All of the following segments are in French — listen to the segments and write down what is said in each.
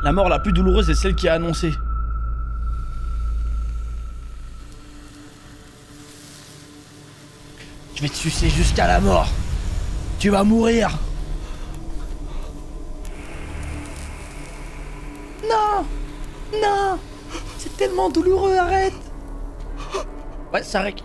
La mort la plus douloureuse est celle qui est annoncée. Je vais te sucer jusqu'à la mort. Tu vas mourir. Non. Non. C'est tellement douloureux, arrête. Ouais, ça règle.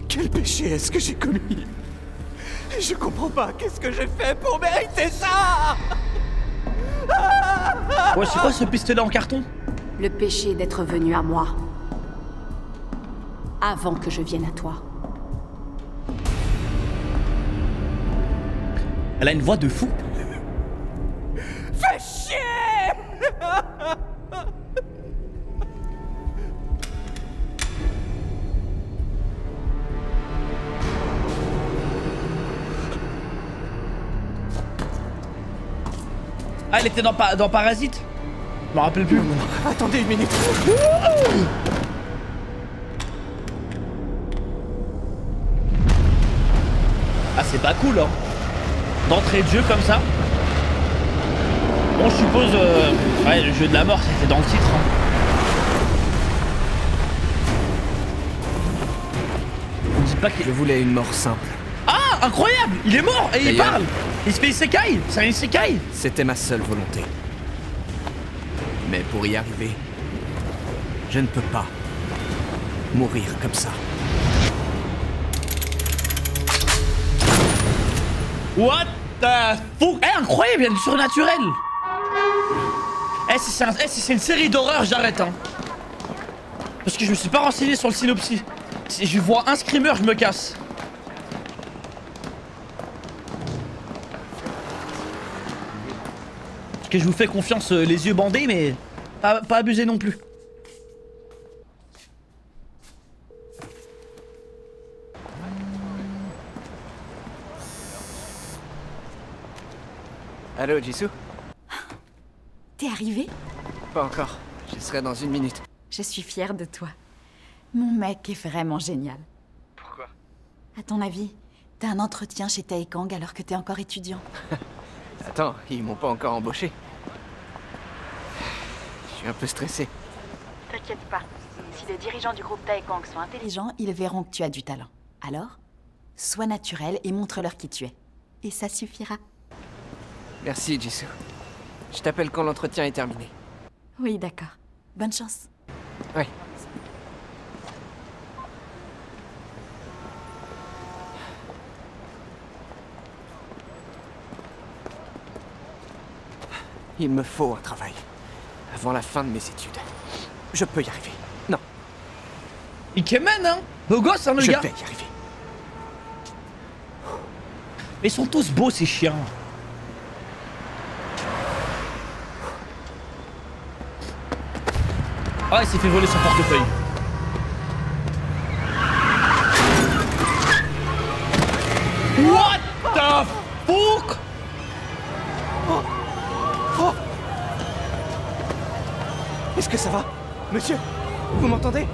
Quel péché est-ce que j'ai commis? Je comprends pas, qu'est-ce que j'ai fait pour mériter ça? Ouais, c'est quoi ce pistolet en carton? Le péché d'être venu à moi. Avant que je vienne à toi. Elle a une voix de fou. Fais chier! Ah, elle était dans Parasite? Je me rappelle plus. Non, attendez une minute. Ah, c'est pas cool, hein. D'entrée de jeu comme ça. Bon, je suppose... Ouais, le jeu de la mort, c'était dans le titre. Hein. On dit pas qu'il... Je voulais une mort simple. Ah, incroyable! Il est mort et il parle! Il se fait isekai! C'est un isekai! C'était ma seule volonté. Mais pour y arriver, je ne peux pas mourir comme ça. What the fuck? Eh, incroyable, il y a du surnaturel! Eh, si c'est une série d'horreur, j'arrête, hein. Parce que je me suis pas renseigné sur le synopsis. Si je vois un screamer, je me casse. Parce que je vous fais confiance, les yeux bandés, mais pas abuser non plus. Allô, Jisoo? T'es arrivé? Pas encore. Je serai dans une minute. Je suis fière de toi. Mon mec est vraiment génial. Pourquoi? À ton avis, t'as un entretien chez Taekang alors que t'es encore étudiant. Attends, ils m'ont pas encore embauché. Je suis un peu stressé. T'inquiète pas. Si les dirigeants du groupe Taekang sont intelligents, ils verront que tu as du talent. Alors, sois naturel et montre-leur qui tu es. Et ça suffira. Merci, Jisoo. Je t'appelle quand l'entretien est terminé. Oui, d'accord. Bonne chance. Oui. Il me faut un travail. Avant la fin de mes études. Je peux y arriver. Non, Ikemen, hein? Beau gosse, hein, le je gars? vais y arriver. Mais ils sont tous beaux, ces chiens. Ah, il s'est fait voler son portefeuille. What the fuck? Est-ce que ça va? Monsieur, vous m'entendez?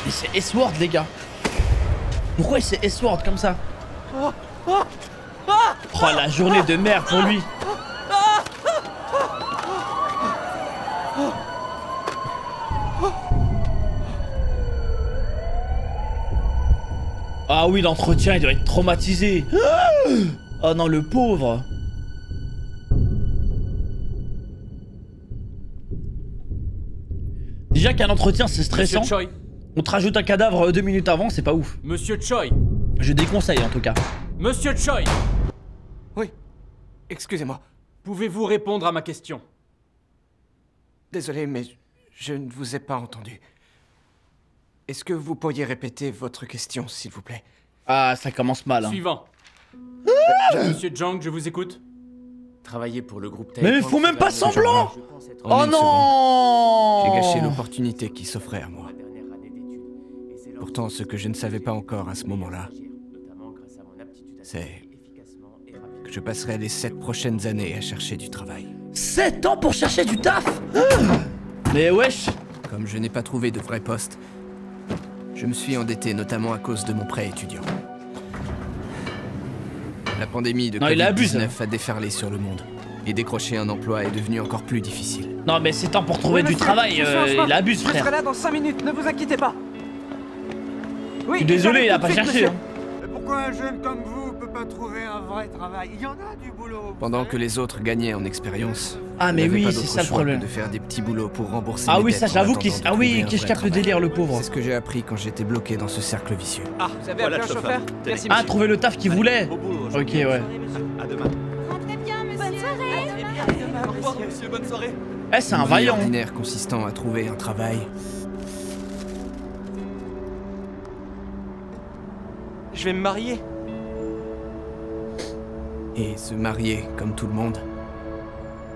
Mais c'est S-Word, les gars. Pourquoi il s'est S-Word comme ça? Oh, la journée de merde pour lui. Ah oui, l'entretien, il doit être traumatisé. Oh non, le pauvre. Déjà qu'un entretien, c'est stressant. Monsieur Choi. On te rajoute un cadavre 2 minutes avant, c'est pas ouf. Monsieur Choi. Je déconseille en tout cas. Monsieur Choi. Oui. Excusez-moi. Pouvez-vous répondre à ma question? Désolé, mais je ne vous ai pas entendu. Est-ce que vous pourriez répéter votre question, s'il vous plaît? Ah, ça commence mal. Hein. Suivant. Monsieur Jang, je vous écoute. Travailler pour le groupe Mais ils font même pas semblant. En Oh une non! J'ai gâché l'opportunité qui s'offrait à moi. Pourtant, ce que je ne savais pas encore à ce moment-là, c'est que je passerai les 7 prochaines années à chercher du travail. 7 ans pour chercher du taf? Mais wesh! Comme je n'ai pas trouvé de vrai poste, je me suis endetté notamment à cause de mon prêt étudiant. La pandémie de Non, il abuse. Covid-19 a déferlé sur le monde. Et décrocher un emploi est devenu encore plus difficile. Non mais c'est temps pour trouver du travail, il abuse Je serai frère. là dans 5 minutes, ne vous inquiétez pas. Oui, Je suis désolé, il a tout pas de suite, cherché. monsieur. Hein. Pourquoi un jeune comme vous peut pas trouver un vrai travail? Il y en a du boulot. Pendant que les autres gagnaient en expérience, Ah mais on n'avait oui, pas c'est d'autre ça le choix problème. que de faire des petits boulots pour rembourser Ah mes oui, dettes ça en j'avoue attendant qu'il... de Ah oui, trouver un qu'il vrai capte le travail. délire le pauvre. C'est ce que j'ai appris quand j'étais bloqué dans ce cercle vicieux. Ah, vous avez appelé un chauffeur? Merci, Ah, monsieur. trouver le taf qu'il voulait. Ok, ouais. À demain. Rentrez bien, monsieur. Bonne soirée. Au revoir, monsieur, bonne soirée. Eh, c'est un Une vie vaillant. ordinaire consistant à trouver un travail. Je vais me marier. Et se marier, comme tout le monde,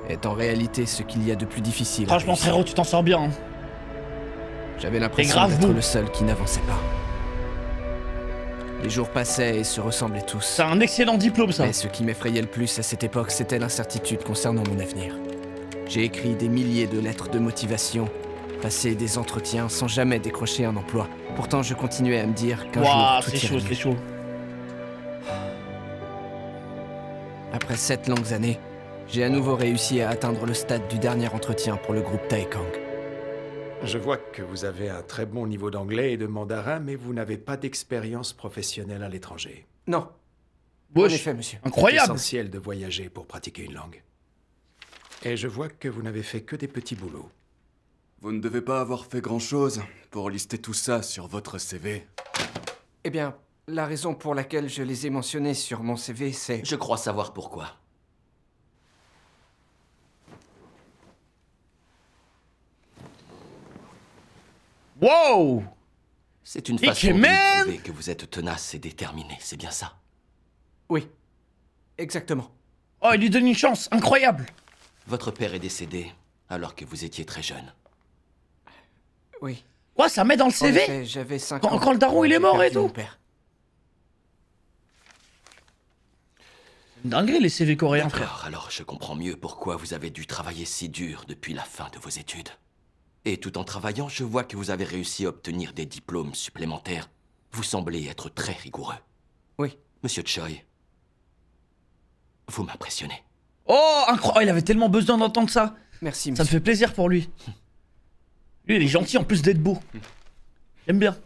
est en réalité ce qu'il y a de plus difficile. à Franchement réussir. frérot, tu t'en sors bien. Hein. J'avais l'impression grave d'être beau. le seul qui n'avançait pas. Les jours passaient et se ressemblaient tous. C'est un excellent diplôme ça. Mais ce qui m'effrayait le plus à cette époque, c'était l'incertitude concernant mon avenir. J'ai écrit des milliers de lettres de motivation, passé des entretiens sans jamais décrocher un emploi. Pourtant, je continuais à me dire qu'un Waouh, jour tout c'est irait chaud, mieux. c'est chaud. Après 7 longues années, j'ai à nouveau réussi à atteindre le stade du dernier entretien pour le groupe Taekang. Je vois que vous avez un très bon niveau d'anglais et de mandarin, mais vous n'avez pas d'expérience professionnelle à l'étranger. Non, en Wesh, effet, monsieur. C'est incroyable. essentiel de voyager pour pratiquer une langue. Et je vois que vous n'avez fait que des petits boulots. Vous ne devez pas avoir fait grand-chose pour lister tout ça sur votre CV. Eh bien, la raison pour laquelle je les ai mentionnés sur mon CV, c'est... Je crois savoir pourquoi. Wow. C'est une Ike façon de Man nous prouver que vous êtes tenace et déterminé, c'est bien ça? Oui, exactement. Oh, il lui donne une chance, incroyable. Votre père est décédé alors que vous étiez très jeune. Oui. Quoi, ça met dans le En CV? effet, j'avais 5 Quand- ans. quand le daron, il est J'ai mort et perdu tout. mon père. Dinguerie les CV coréens frère. D'accord, alors je comprends mieux pourquoi vous avez dû travailler si dur depuis la fin de vos études. Et tout en travaillant, je vois que vous avez réussi à obtenir des diplômes supplémentaires. Vous semblez être très rigoureux. Oui. Monsieur Choi, vous m'impressionnez. Oh, incroyable, il avait tellement besoin d'entendre ça. Merci, Ça me monsieur. fait plaisir pour lui. Lui, il est gentil en plus d'être beau. J'aime bien.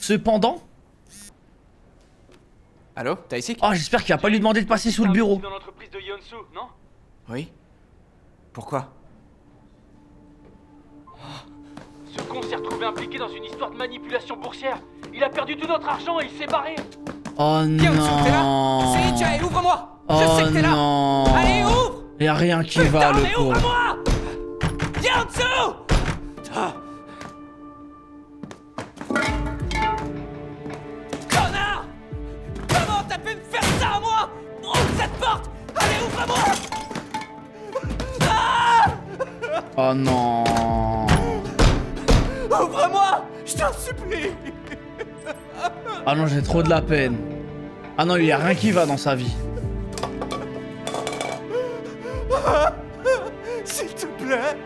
Cependant... Allô, Taïsik? Oh, j'espère qu'il va pas lui demander de passer sous le bureau. Dans l'entreprise de Yeonsu, non? Oui. Pourquoi? Ce con s'est retrouvé impliqué dans une histoire de manipulation boursière. Il a perdu tout notre argent et il s'est barré. Oh Yeonsu, t'es là? non. C'est Ichae, ouvre-moi. Oh Je sais que t'es là. non. Allez, ouvre. Y a rien qui va, Putain, le mais pauvre. ouvre-moi. Yeonsu. Connard! Comment t'as pu me faire ça à moi? Ouvre cette porte! Allez, ouvre-moi! Oh non. Ouvre-moi! Je t'en supplie! Ah non, j'ai trop de la peine. Ah non, il y a rien qui va dans sa vie. S'il te plaît!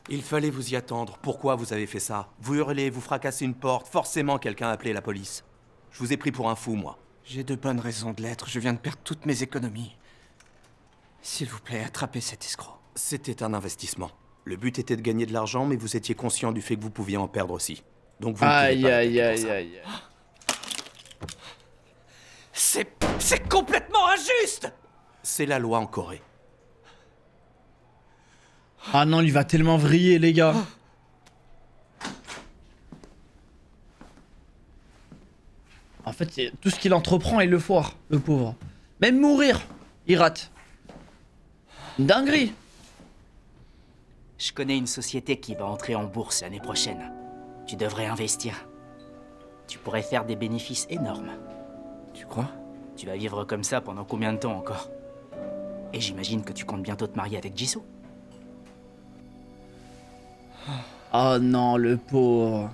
Il fallait vous y attendre. Pourquoi vous avez fait ça? Vous hurlez, vous fracassez une porte, forcément quelqu'un a appelé la police. Je vous ai pris pour un fou, moi. J'ai de bonnes raisons de l'être. Je viens de perdre toutes mes économies. S'il vous plaît, attrapez cet escroc. C'était un investissement. Le but était de gagner de l'argent, mais vous étiez conscient du fait que vous pouviez en perdre aussi. Donc vous ne pouvez Aïe pas aïe l'attaquer aïe pour ça. aïe. C'est complètement injuste! C'est la loi en Corée. Ah non, il va tellement vriller, les gars. fait, tout ce qu'il entreprend, il le foire, le pauvre. Même mourir, il rate. Une dinguerie. Je connais une société qui va entrer en bourse l'année prochaine. Tu devrais investir. Tu pourrais faire des bénéfices énormes. Tu crois? Tu vas vivre comme ça pendant combien de temps encore? Et j'imagine que tu comptes bientôt te marier avec Jisoo. Oh non, le pauvre.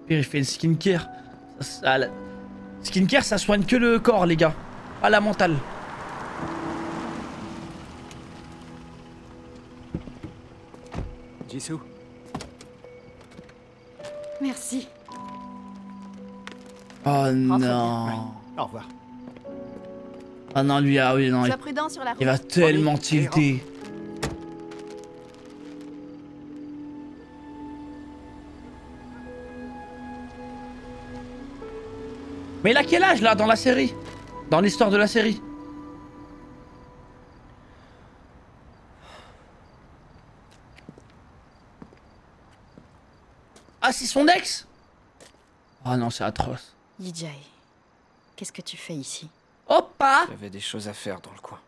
Pire, il fait une skincare. Skincare, ça soigne que le corps, les gars. Pas la mentale. Jisoo. Merci. Oh non. Ouais. Au revoir. Ah non, lui, ah oui, non. Sois prudent sur la route. Il va tellement tilter. Mais il a quel âge là dans la série? Dans l'histoire de la série? Ah, c'est son ex? Oh non, c'est atroce. Yijay, qu'est-ce que tu fais ici? Hoppa! J'avais des choses à faire dans le coin.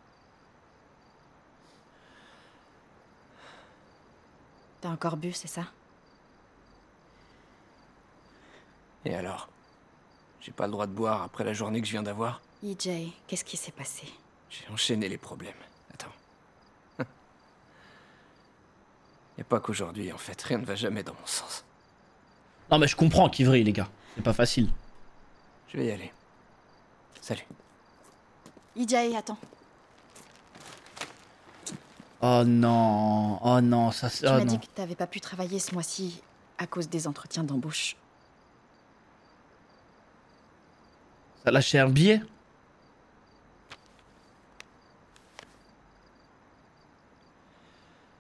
T'as encore bu, c'est ça? Et alors? J'ai pas le droit de boire après la journée que je viens d'avoir? Yijay, qu'est-ce qui s'est passé? J'ai enchaîné les problèmes. Attends. Et pas qu'aujourd'hui, en fait, rien ne va jamais dans mon sens. Non mais je comprends qu'Ivry, les gars. C'est pas facile. Je vais y aller. Salut. Yijay, attends. Oh non, ça c'est... Tu Oh m'as dit non. que t'avais pas pu travailler ce mois-ci à cause des entretiens d'embauche. Ça a lâché un billet?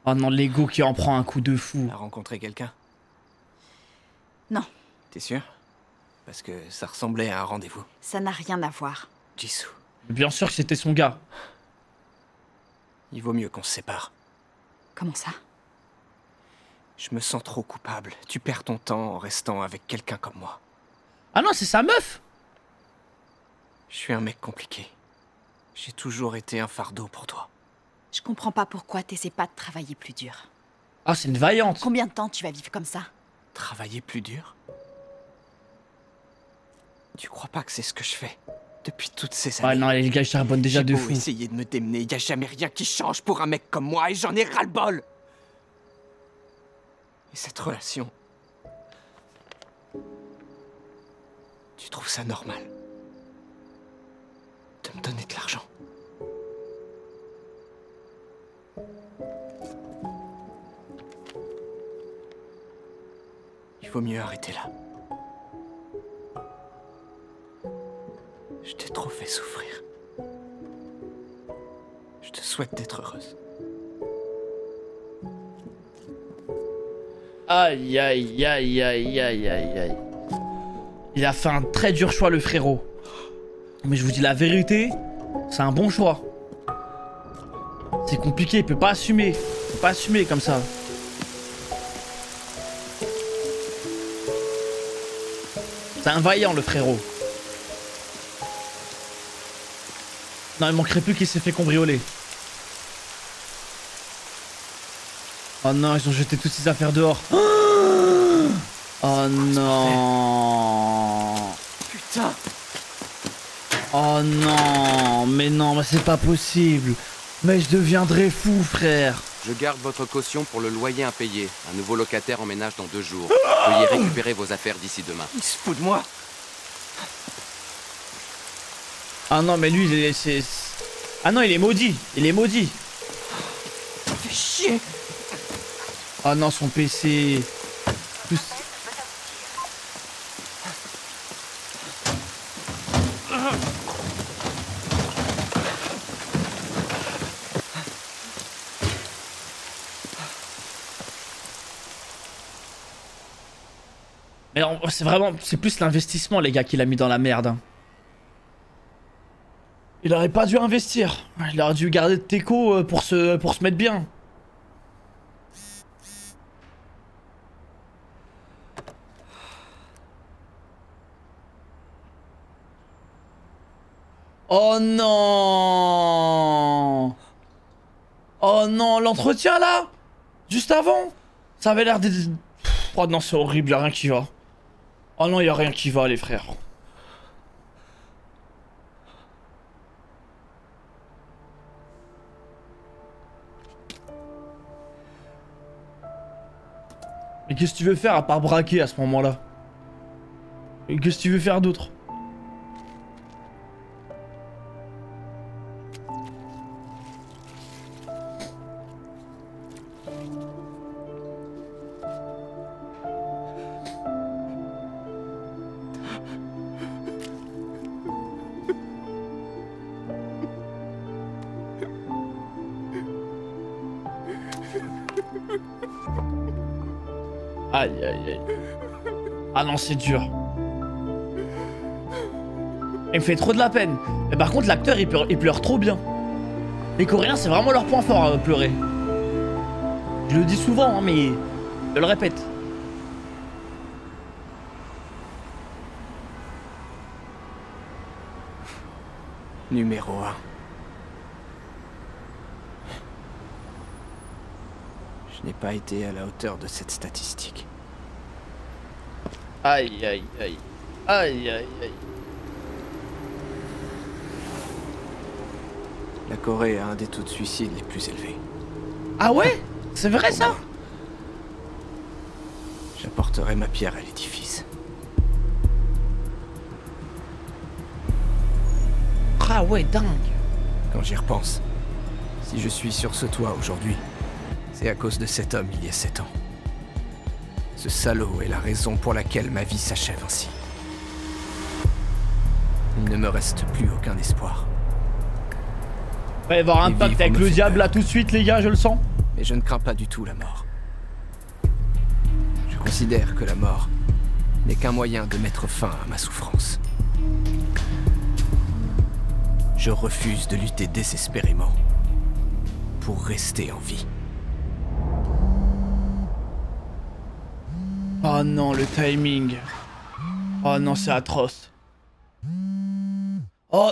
Oh non, l'ego qui en prend un coup de fou. T'as rencontré quelqu'un? Non, T'es sûr? Parce que ça ressemblait à un rendez-vous. ça n'a rien à voir. Jisoo, Bien sûr que c'était son gars. il vaut mieux qu'on se sépare. Comment ça? Je me sens trop coupable. Tu perds ton temps en restant avec quelqu'un comme moi. Ah non, c'est sa meuf! Je suis un mec compliqué. J'ai toujours été un fardeau pour toi. Je comprends pas pourquoi t'essaies pas de travailler plus dur. Ah, c'est une vaillante. Combien de temps tu vas vivre comme ça? Travailler plus dur? Tu crois pas que c'est ce que je fais depuis toutes ces années? Ah non, les gars, je charbonne déjà de J'ai beau fou. essayer de me démener, y a jamais rien qui change pour un mec comme moi et j'en ai ras-le-bol. Et cette relation... Tu trouves ça normal de me donner de l'argent? Il vaut mieux arrêter là. Je t'ai trop fait souffrir. Je te souhaite d'être heureuse. Aïe, aïe, aïe, aïe, aïe, aïe, aïe. Il a fait un très dur choix, le frérot. Mais je vous dis la vérité, c'est un bon choix. C'est compliqué, il peut pas assumer. Il peut pas assumer comme ça. C'est un vaillant, le frérot. Non, il manquerait plus qu'il s'est fait cambrioler. Oh non, ils ont jeté toutes ces affaires dehors. Oh non. Putain! Oh non, mais c'est pas possible. Mais je deviendrai fou, frère. Je garde votre caution pour le loyer impayé. Un nouveau locataire emménage dans 2 jours. Veuillez récupérer vos affaires d'ici demain. Il se fout de moi! Ah non, mais lui, c'est... Ah non, il est maudit. Il est maudit. Fais chier! Oh non, son PC... Plus... Mais c'est vraiment... C'est plus l'investissement, les gars, qui l'a mis dans la merde. Hein. Il aurait pas dû investir. Il aurait dû garder Teco pour se mettre bien. Oh non! Oh non, l'entretien là? Juste avant? Ça avait l'air de... Oh non, c'est horrible, y'a rien qui va. Oh non, y'a rien qui va, les frères. Mais qu'est-ce que tu veux faire à part braquer à ce moment-là? Et qu'est-ce que tu veux faire d'autre? Aïe aïe aïe. Ah non, c'est dur. Il me fait trop de la peine. Mais par contre, l'acteur il pleure trop bien. Les Coréens, c'est vraiment leur point fort à pleurer. Je le dis souvent, hein, mais je le répète. Numéro 1. Je n'ai pas été à la hauteur de cette statistique. Aïe aïe aïe. Aïe aïe aïe. La Corée a un des taux de suicide les plus élevés. Ah ouais? C'est vrai ça? J'apporterai ma pierre à l'édifice. Ah ouais, dingue. Quand j'y repense, si je suis sur ce toit aujourd'hui, c'est à cause de cet homme il y a 7 ans. Ce salaud est la raison pour laquelle ma vie s'achève ainsi. Il ne me reste plus aucun espoir. Il va y avoir un pacte avec le diable là tout de suite les gars, je le sens. Mais je ne crains pas du tout la mort. Je considère que la mort n'est qu'un moyen de mettre fin à ma souffrance. Je refuse de lutter désespérément pour rester en vie. Oh non, le timing. Oh non, c'est atroce. Oh...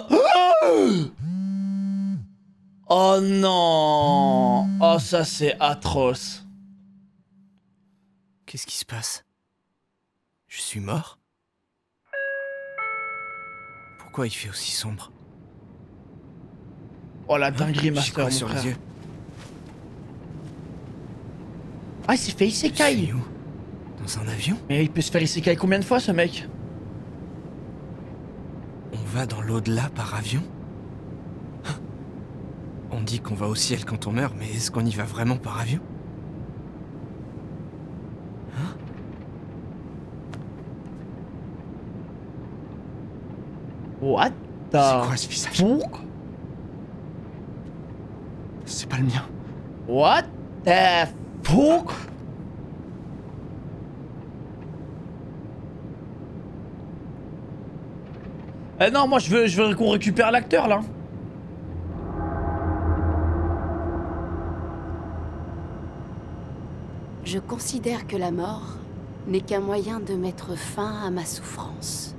Oh non. Oh ça c'est atroce. Qu'est-ce qui se passe? Je suis mort? Pourquoi il fait aussi sombre? Oh la dinguerie, Master, mon sur frère. les yeux. Ah, il s'est fait isekai. Dans un avion? Mais il peut se faire isekai combien de fois, ce mec? On va dans l'au-delà par avion? On dit qu'on va au ciel quand on meurt, mais est-ce qu'on y va vraiment par avion? What the... C'est quoi ce visage? C'est pas le mien. What the fuck? Eh non, moi je veux qu'on récupère l'acteur là. Je considère que la mort n'est qu'un moyen de mettre fin à ma souffrance.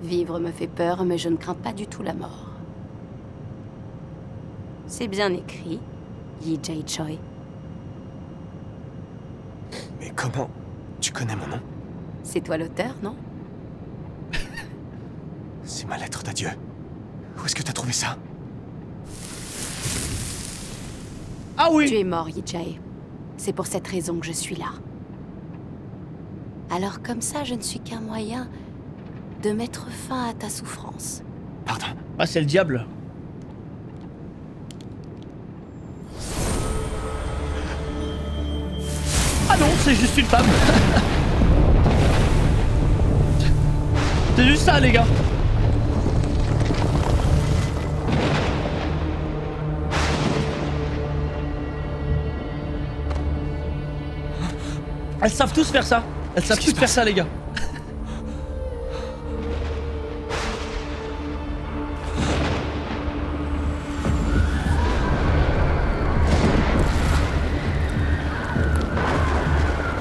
Vivre me fait peur, mais je ne crains pas du tout la mort. C'est bien écrit, Yi Jae Choi. Mais comment? Tu connais mon nom? C'est toi l'auteur, non? C'est ma lettre d'adieu. Où est-ce que t'as trouvé ça? Ah oui! Tu es mort, Yi Jae. C'est pour cette raison que je suis là. Alors comme ça, je ne suis qu'un moyen de mettre fin à ta souffrance. Pardon. Ah, c'est le diable. Ah non, c'est juste une femme. C'est juste ça, les gars. Elles savent tous faire ça. Elles savent tous faire ça, les gars.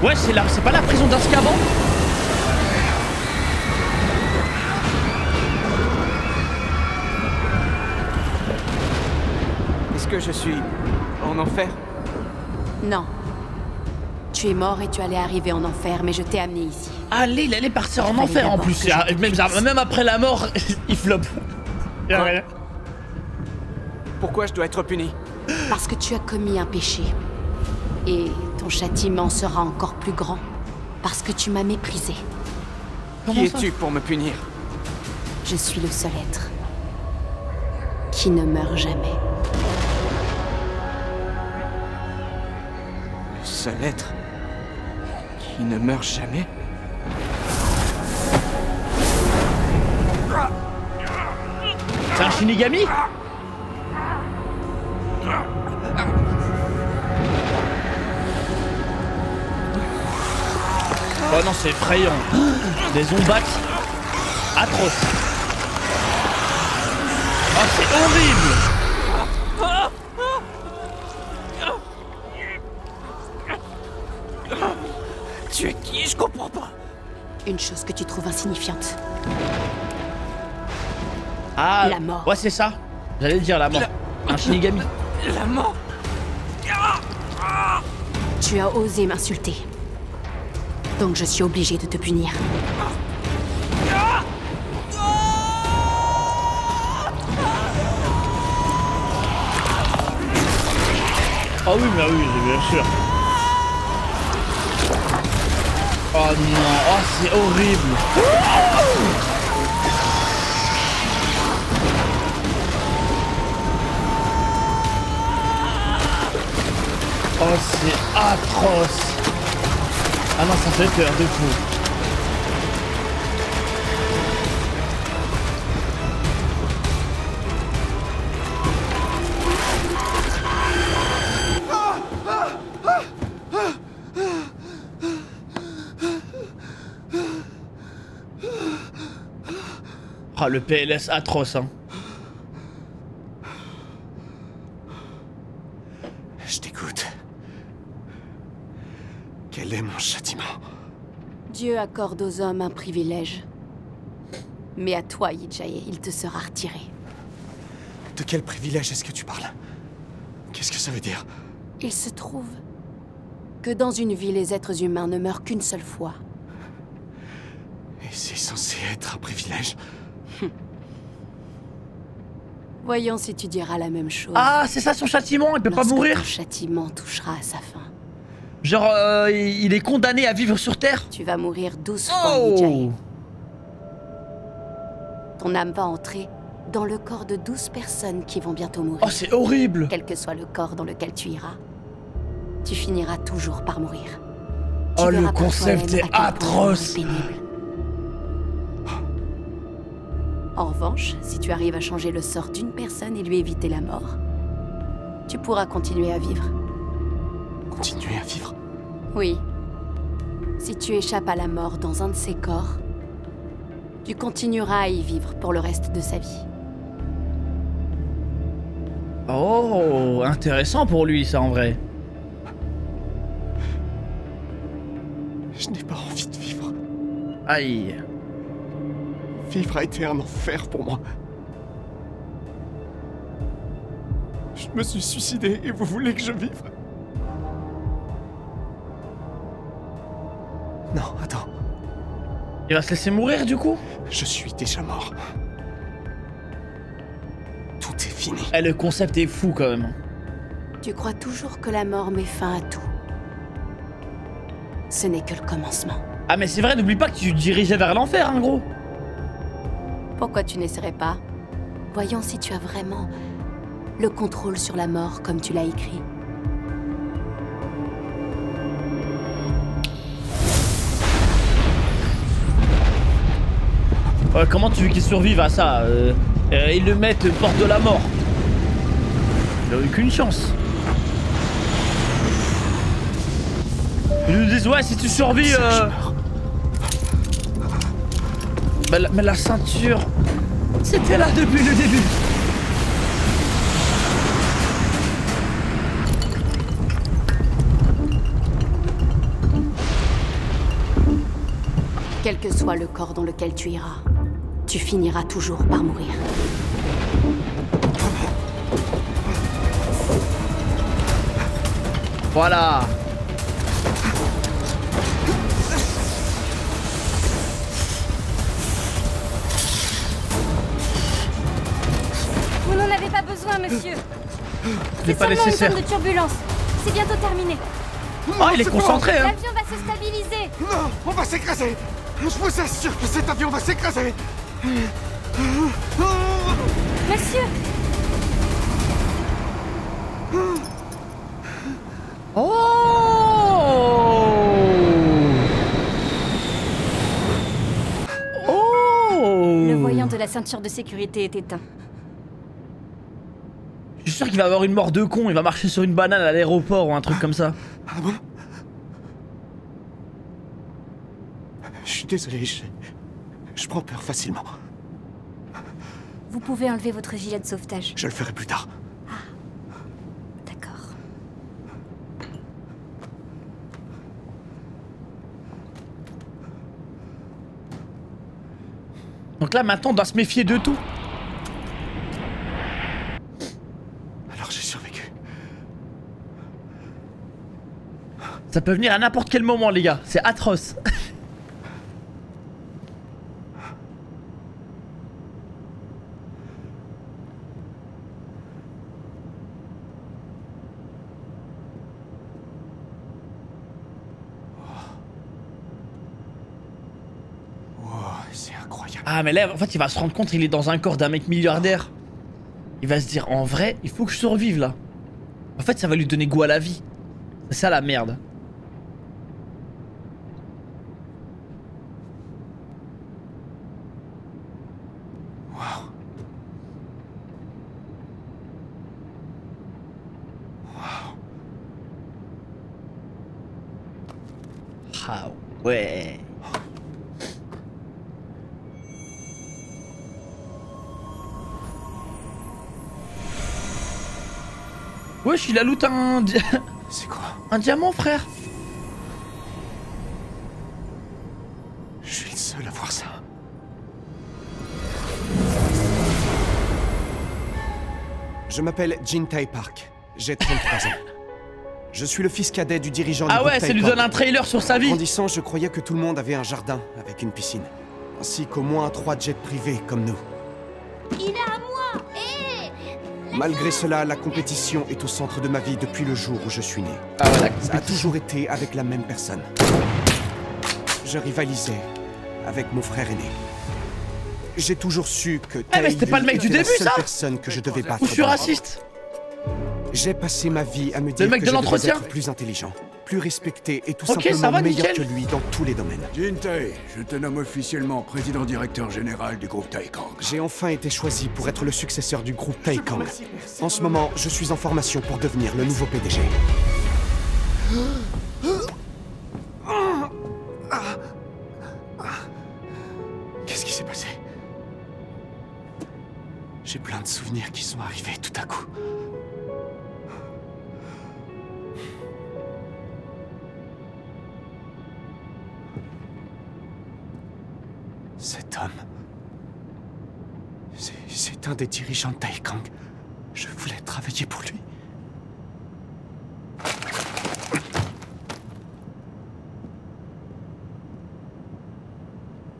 Ouais, c'est pas la prison d'Azkaban? Est-ce que je suis en enfer? Non. Tu es mort et tu allais arriver en enfer, mais je t'ai amené ici. Allez, il allait partir en enfer en plus. Même après la mort, il floppe. Pourquoi je dois être puni? Parce que tu as commis un péché. Et ton châtiment sera encore plus grand. Parce que tu m'as méprisé. Qui es-tu pour me punir? Je suis le seul être qui ne meurt jamais. Le seul être qui ne meurt jamais? C'est un Shinigami? Oh non, c'est effrayant. Des zombacs atroces. Oh, c'est horrible. Tu es qui? Je comprends pas. Une chose que tu trouves insignifiante. Ah, la mort. Ouais, c'est ça. J'allais dire la mort. Un Shinigami. La mort. Tu as osé m'insulter. Donc je suis obligé de te punir. Oh oui, mais oui, bien sûr. Oh non, oh c'est horrible. Oh c'est atroce. Ah non, ça fait peur de fou. Ah, le PLS atroce, hein. Je t'écoute. Quel est mon châtiment? Dieu accorde aux hommes un privilège. Mais à toi, Yijae, il te sera retiré. De quel privilège est-ce que tu parles? Qu'est-ce que ça veut dire? Il se trouve que dans une vie, les êtres humains ne meurent qu'une seule fois. Et c'est censé être un privilège? Voyons si tu diras la même chose. Ah, c'est ça son châtiment, il peut pas mourir. Ton châtiment touchera à sa fin. Genre, il est condamné à vivre sur Terre. Tu vas mourir 12 fois, Yijae. Ton âme va entrer dans le corps de 12 personnes qui vont bientôt mourir. Oh, c'est horrible. Quel que soit le corps dans lequel tu iras, tu finiras toujours par mourir. Oh, le concept est atroce. En revanche, si tu arrives à changer le sort d'une personne et lui éviter la mort, tu pourras continuer à vivre. Continuer à vivre? Oui. Si tu échappes à la mort dans un de ces corps, tu continueras à y vivre pour le reste de sa vie. Oh, intéressant pour lui, ça, en vrai. Je n'ai pas envie de vivre. Aïe. Vivre a été un enfer pour moi. Je me suis suicidé et vous voulez que je vive? Non, attends. Il va se laisser mourir du coup? Je suis déjà mort. Tout est fini. Eh, le concept est fou quand même. Tu crois toujours que la mort met fin à tout. Ce n'est que le commencement. Ah mais c'est vrai, n'oublie pas que tu te dirigeais vers l'enfer, hein, gros. Pourquoi tu n'essaierais pas? Voyons si tu as vraiment le contrôle sur la mort comme tu l'as écrit. Comment tu veux qu'il survive à ça? Ils le mettent porte de la mort. Il n'a eu qu'une chance. Ils nous disent ouais, si tu survis mais la ceinture, c'était là depuis le début. Quel que soit le corps dans lequel tu iras, tu finiras toujours par mourir. Voilà. Vous n'en avez pas besoin, monsieur. C'est pas seulement nécessaire. une zone de turbulence. C'est bientôt terminé. Oh, il est concentré, hein. L'avion va se stabiliser. Non, on va s'écraser. Je vous assure que cet avion va s'écraser. Monsieur. Le voyant de la ceinture de sécurité est éteint. Je suis sûr qu'il va avoir une mort de con, il va marcher sur une banane à l'aéroport ou un truc comme ça. Ah bon? Je suis désolé, je prends peur facilement. Vous pouvez enlever votre gilet de sauvetage. Je le ferai plus tard. D'accord. Donc là maintenant on doit se méfier de tout. Alors j'ai survécu. Ça peut venir à n'importe quel moment les gars, c'est atroce. C'est incroyable. Ah mais là en fait il va se rendre compte qu'il est dans un corps d'un mec milliardaire. Il va se dire en vrai il faut que je survive là. En fait ça va lui donner goût à la vie. C'est ça la merde. Waouh. Ah ouais. Wesh, il a loot un... C'est quoi? Un diamant, frère. Je suis le seul à voir ça. Je m'appelle Jin Tae Park. J'ai 33 ans. Je suis le fils cadet du dirigeant du Ah groupe ouais, ça Tae lui Kong. donne un trailer sur sa vie. Grandissant, je croyais que tout le monde avait un jardin avec une piscine. Ainsi qu'au moins 3 jets privés comme nous. Il est à moi. Malgré cela, la compétition est au centre de ma vie depuis le jour où je suis né. Ah ouais, ça a toujours été avec la même personne. Je rivalisais avec mon frère aîné. J'ai toujours su que Ah mais c'était pas le mec du était la début seule ça. personne que je devais battre. Ou je suis raciste. J'ai passé ma vie à me dire mec que de je devais l'entretien. être plus intelligent, plus respecté et tout Ok, ça simplement va, meilleur nickel. que lui dans tous les domaines. Jin-Tae, je te nomme officiellement président-directeur général du groupe Tae Kong. J'ai enfin été choisi pour être le successeur du groupe Tae Kong. En ce moment, je suis en formation pour devenir le nouveau PDG. Qu'est-ce qui s'est passé? J'ai plein de souvenirs qui sont arrivés tout à coup. Cet homme... C'est un des dirigeants de Tae Kong. Je voulais travailler pour lui.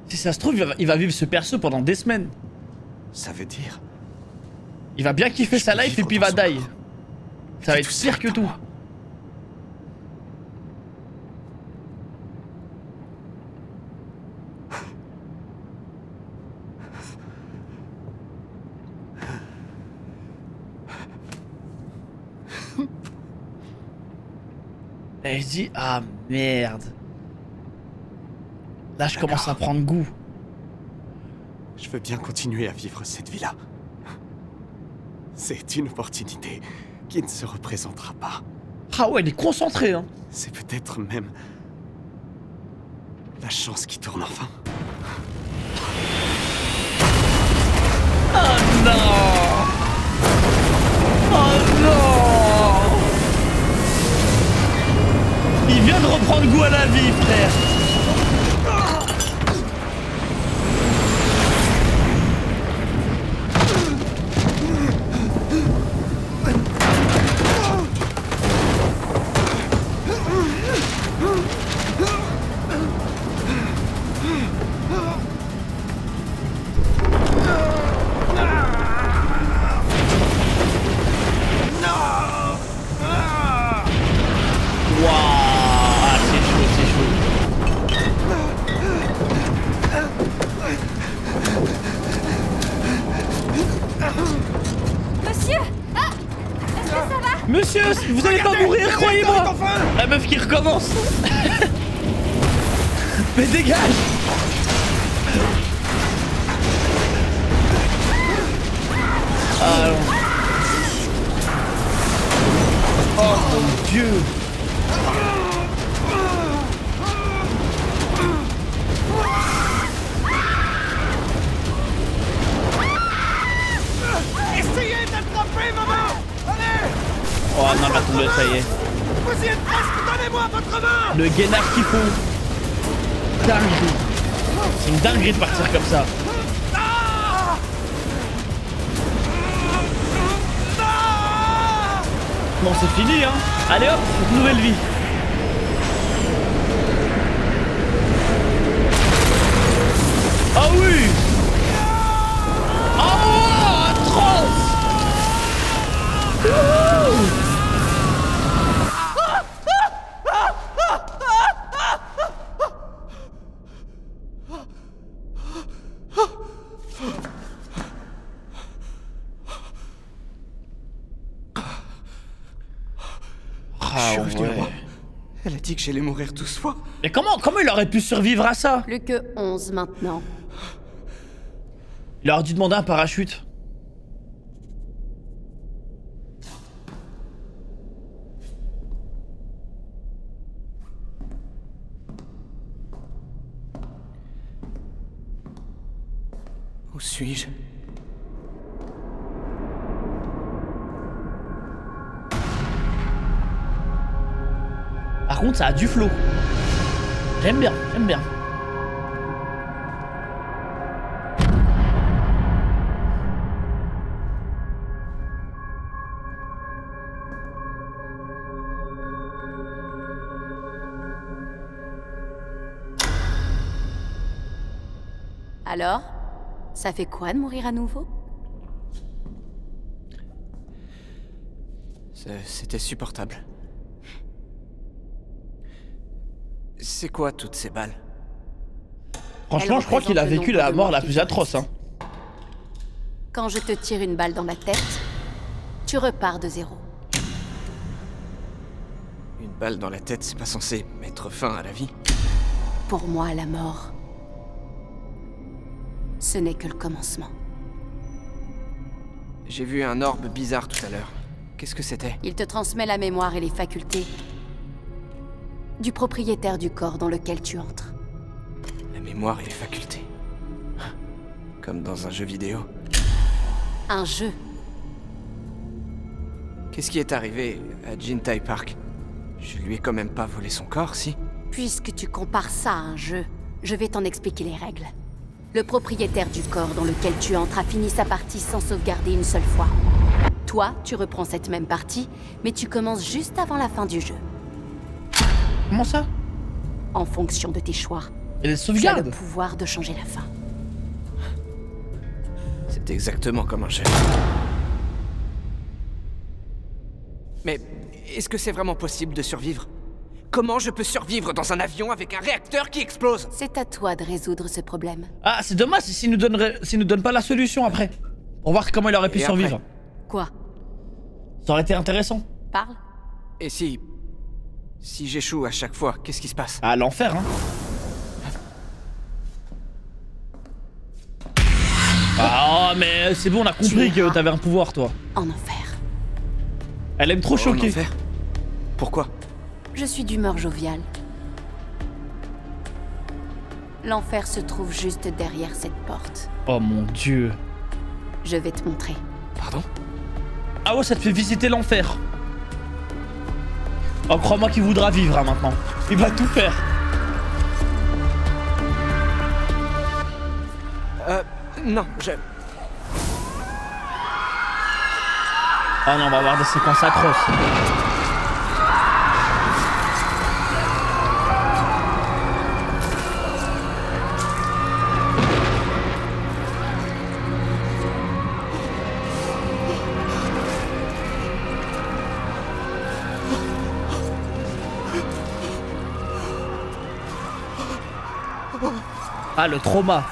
Si ça se trouve, il va vivre ce perso pendant des semaines. Ça veut dire... Il va bien kiffer sa life et puis il va die. Ça va être pire que tout. Et je dis, ah merde. Là je commence à prendre goût. Je veux bien continuer à vivre cette vie-là. C'est une opportunité qui ne se représentera pas. Ah ouais, il est concentré hein. C'est peut-être même la chance qui tourne enfin. Oh non! Oh non! Il vient de reprendre goût à la vie, frère. Monsieur, vous allez pas mourir, croyez-moi. La meuf qui recommence. Mais dégage. Ah non. Oh mon Dieu. Essayez d'attraper, maman. Allez. Oh non, mais attendez, ça y est. Vous y êtes presque, donnez-moi votre main. Le gainard qu'il faut. Dinguerie. C'est une dinguerie de partir comme ça. Bon, c'est fini, hein. Allez hop, nouvelle vie. Ah oui. Oh, atroce. Je suis revenu à moi. Elle a dit que j'allais mourir 12 fois. Mais comment il aurait pu survivre à ça? Plus que 11 maintenant. Il aurait dû demander un parachute. Où suis-je? Par contre, ça a du flow. J'aime bien, j'aime bien. Alors, ça fait quoi de mourir à nouveau? C'était supportable. C'est quoi toutes ces balles? Franchement, je crois qu'il a vécu la mort la plus atroce, hein. Quand je te tire une balle dans la tête, tu repars de zéro. Une balle dans la tête, c'est pas censé mettre fin à la vie. Pour moi, la mort, ce n'est que le commencement. J'ai vu un orbe bizarre tout à l'heure. Qu'est-ce que c'était? Il te transmet la mémoire et les facultés du propriétaire du corps dans lequel tu entres. La mémoire et les facultés. Comme dans un jeu vidéo. Un jeu. Qu'est-ce qui est arrivé à Jintai Park? Je lui ai quand même pas volé son corps, si? Puisque tu compares ça à un jeu, je vais t'en expliquer les règles. Le propriétaire du corps dans lequel tu entres a fini sa partie sans sauvegarder une seule fois. Toi, tu reprends cette même partie, mais tu commences juste avant la fin du jeu. Comment ça? En fonction de tes choix. Et les sauvegardes? Tu as le pouvoir de changer la fin. C'est exactement comme un jeu. Mais est-ce que c'est vraiment possible de survivre? Comment je peux survivre dans un avion avec un réacteur qui explose? C'est à toi de résoudre ce problème. Ah, c'est dommage s'il nous donne pas la solution après. Pour voir comment il aurait pu survivre. Quoi? Ça aurait été intéressant. Parle. Et si j'échoue à chaque fois, qu'est-ce qui se passe? Ah, l'enfer, hein. Ah, mais c'est bon, on a compris que t'avais un pouvoir, toi. En enfer. Elle aime trop choquer. En enfer? Pourquoi? Je suis d'humeur joviale. L'enfer se trouve juste derrière cette porte. Oh mon Dieu. Je vais te montrer. Pardon? Ah ouais, ça te fait visiter l'enfer. Oh, crois-moi qu'il voudra vivre, hein, maintenant. Il va tout faire. Non, je... Oh non, on va avoir des séquences atroces. Ah, le trauma.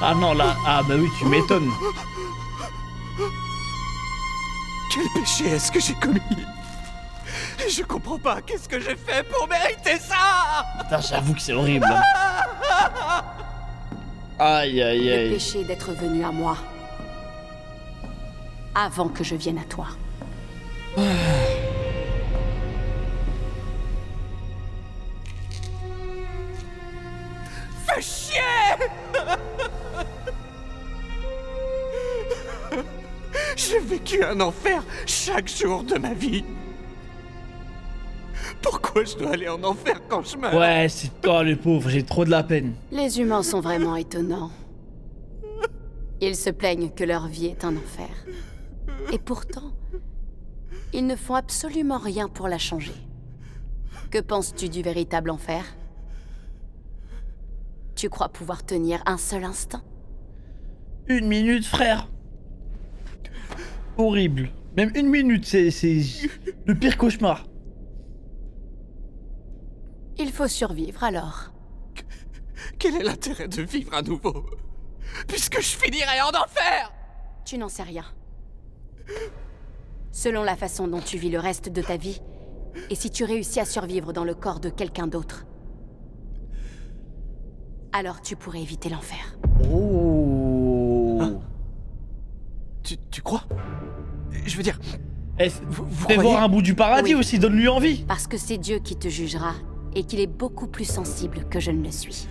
Ah non, là... Ah bah oui, tu m'étonnes. Quel péché est-ce que j'ai commis? Je comprends pas, qu'est-ce que j'ai fait pour mériter ça? Putain, j'avoue que c'est horrible. Aïe, aïe, aïe. Le péché d'être venu à moi. Avant que je vienne à toi. Fais chier! J'ai vécu un enfer chaque jour de ma vie. Pourquoi je dois aller en enfer quand je meurs? Ouais, c'est toi le pauvre, j'ai trop de la peine. Les humains sont vraiment étonnants. Ils se plaignent que leur vie est un enfer. Et pourtant, ils ne font absolument rien pour la changer. Que penses-tu du véritable enfer? Tu crois pouvoir tenir un seul instant? 1 minute, frère. Horrible. Même 1 minute, c'est le pire cauchemar. Il faut survivre alors. Quel est l'intérêt de vivre à nouveau? Puisque je finirai en enfer! Tu n'en sais rien. Selon la façon dont tu vis le reste de ta vie, et si tu réussis à survivre dans le corps de quelqu'un d'autre, alors tu pourrais éviter l'enfer. Oh. Hein? Tu crois? Je veux dire... vous fais voir un bout du paradis aussi, donne-lui envie. Parce que c'est Dieu qui te jugera, et qu'il est beaucoup plus sensible que je ne le suis.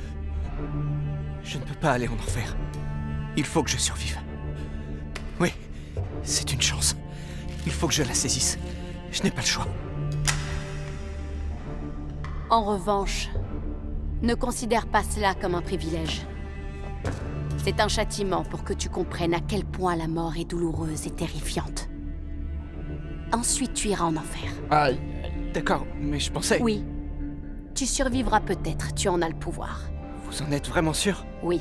Je ne peux pas aller en enfer. Il faut que je survive. Oui, c'est une chance. Il faut que je la saisisse. Je n'ai pas le choix. En revanche, ne considère pas cela comme un privilège. C'est un châtiment pour que tu comprennes à quel point la mort est douloureuse et terrifiante. Ensuite, tu iras en enfer. Aïe. D'accord, mais je pensais... Oui. Tu survivras peut-être, tu en as le pouvoir. Vous en êtes vraiment sûr? Oui.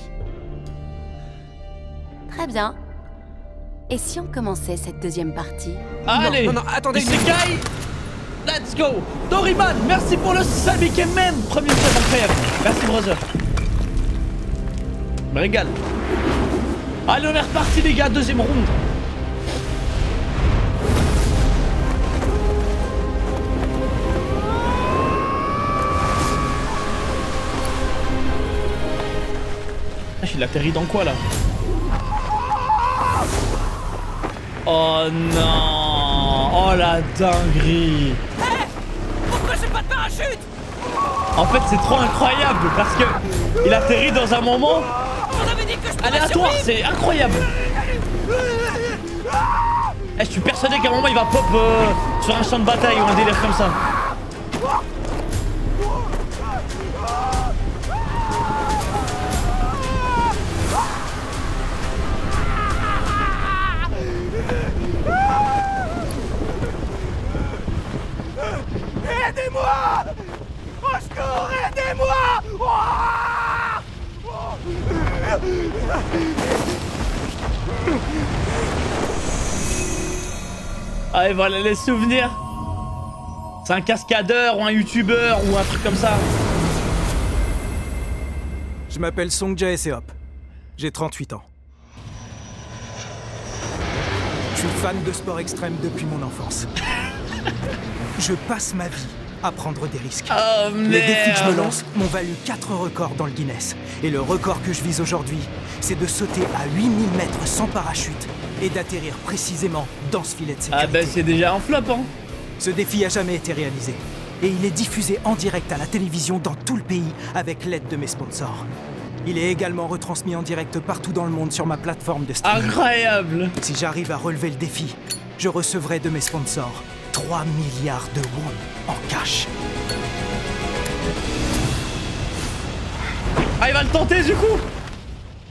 Très bien. Et si on commençait cette deuxième partie? Allez, non, attendez. Isekai, let's go. Doriman, merci pour le Sabiken Man. Premier sub incroyable. Merci, brother. Je me régale. Allez, on est reparti, les gars. Deuxième round. Il atterrit dans quoi là? Oh non! Oh la dinguerie! Hey, pourquoi j'ai pas de parachute? En fait c'est trop incroyable parce que il atterrit dans un moment aléatoire, c'est incroyable! Je suis persuadé qu'à un moment il va pop sur un champ de bataille ou un délire comme ça. Aidez-moi! Au secours, aidez-moi! Ah et voilà les souvenirs. C'est un cascadeur ou un youtubeur ou un truc comme ça. Je m'appelle Songjae Seop. J'ai 38 ans. Je suis fan de sport extrême depuis mon enfance. Je passe ma vie à prendre des risques. Oh, les défis que je me lance m'ont valu 4 records dans le Guinness. Et le record que je vise aujourd'hui, c'est de sauter à 8000 mètres sans parachute et d'atterrir précisément dans ce filet de sécurité. Ah bah c'est déjà un flop hein. Ce défi a jamais été réalisé. Et il est diffusé en direct à la télévision dans tout le pays avec l'aide de mes sponsors. Il est également retransmis en direct partout dans le monde sur ma plateforme de streaming. Incroyable! Si j'arrive à relever le défi, je recevrai de mes sponsors 3 milliards de won en cash. Ah, il va le tenter du coup!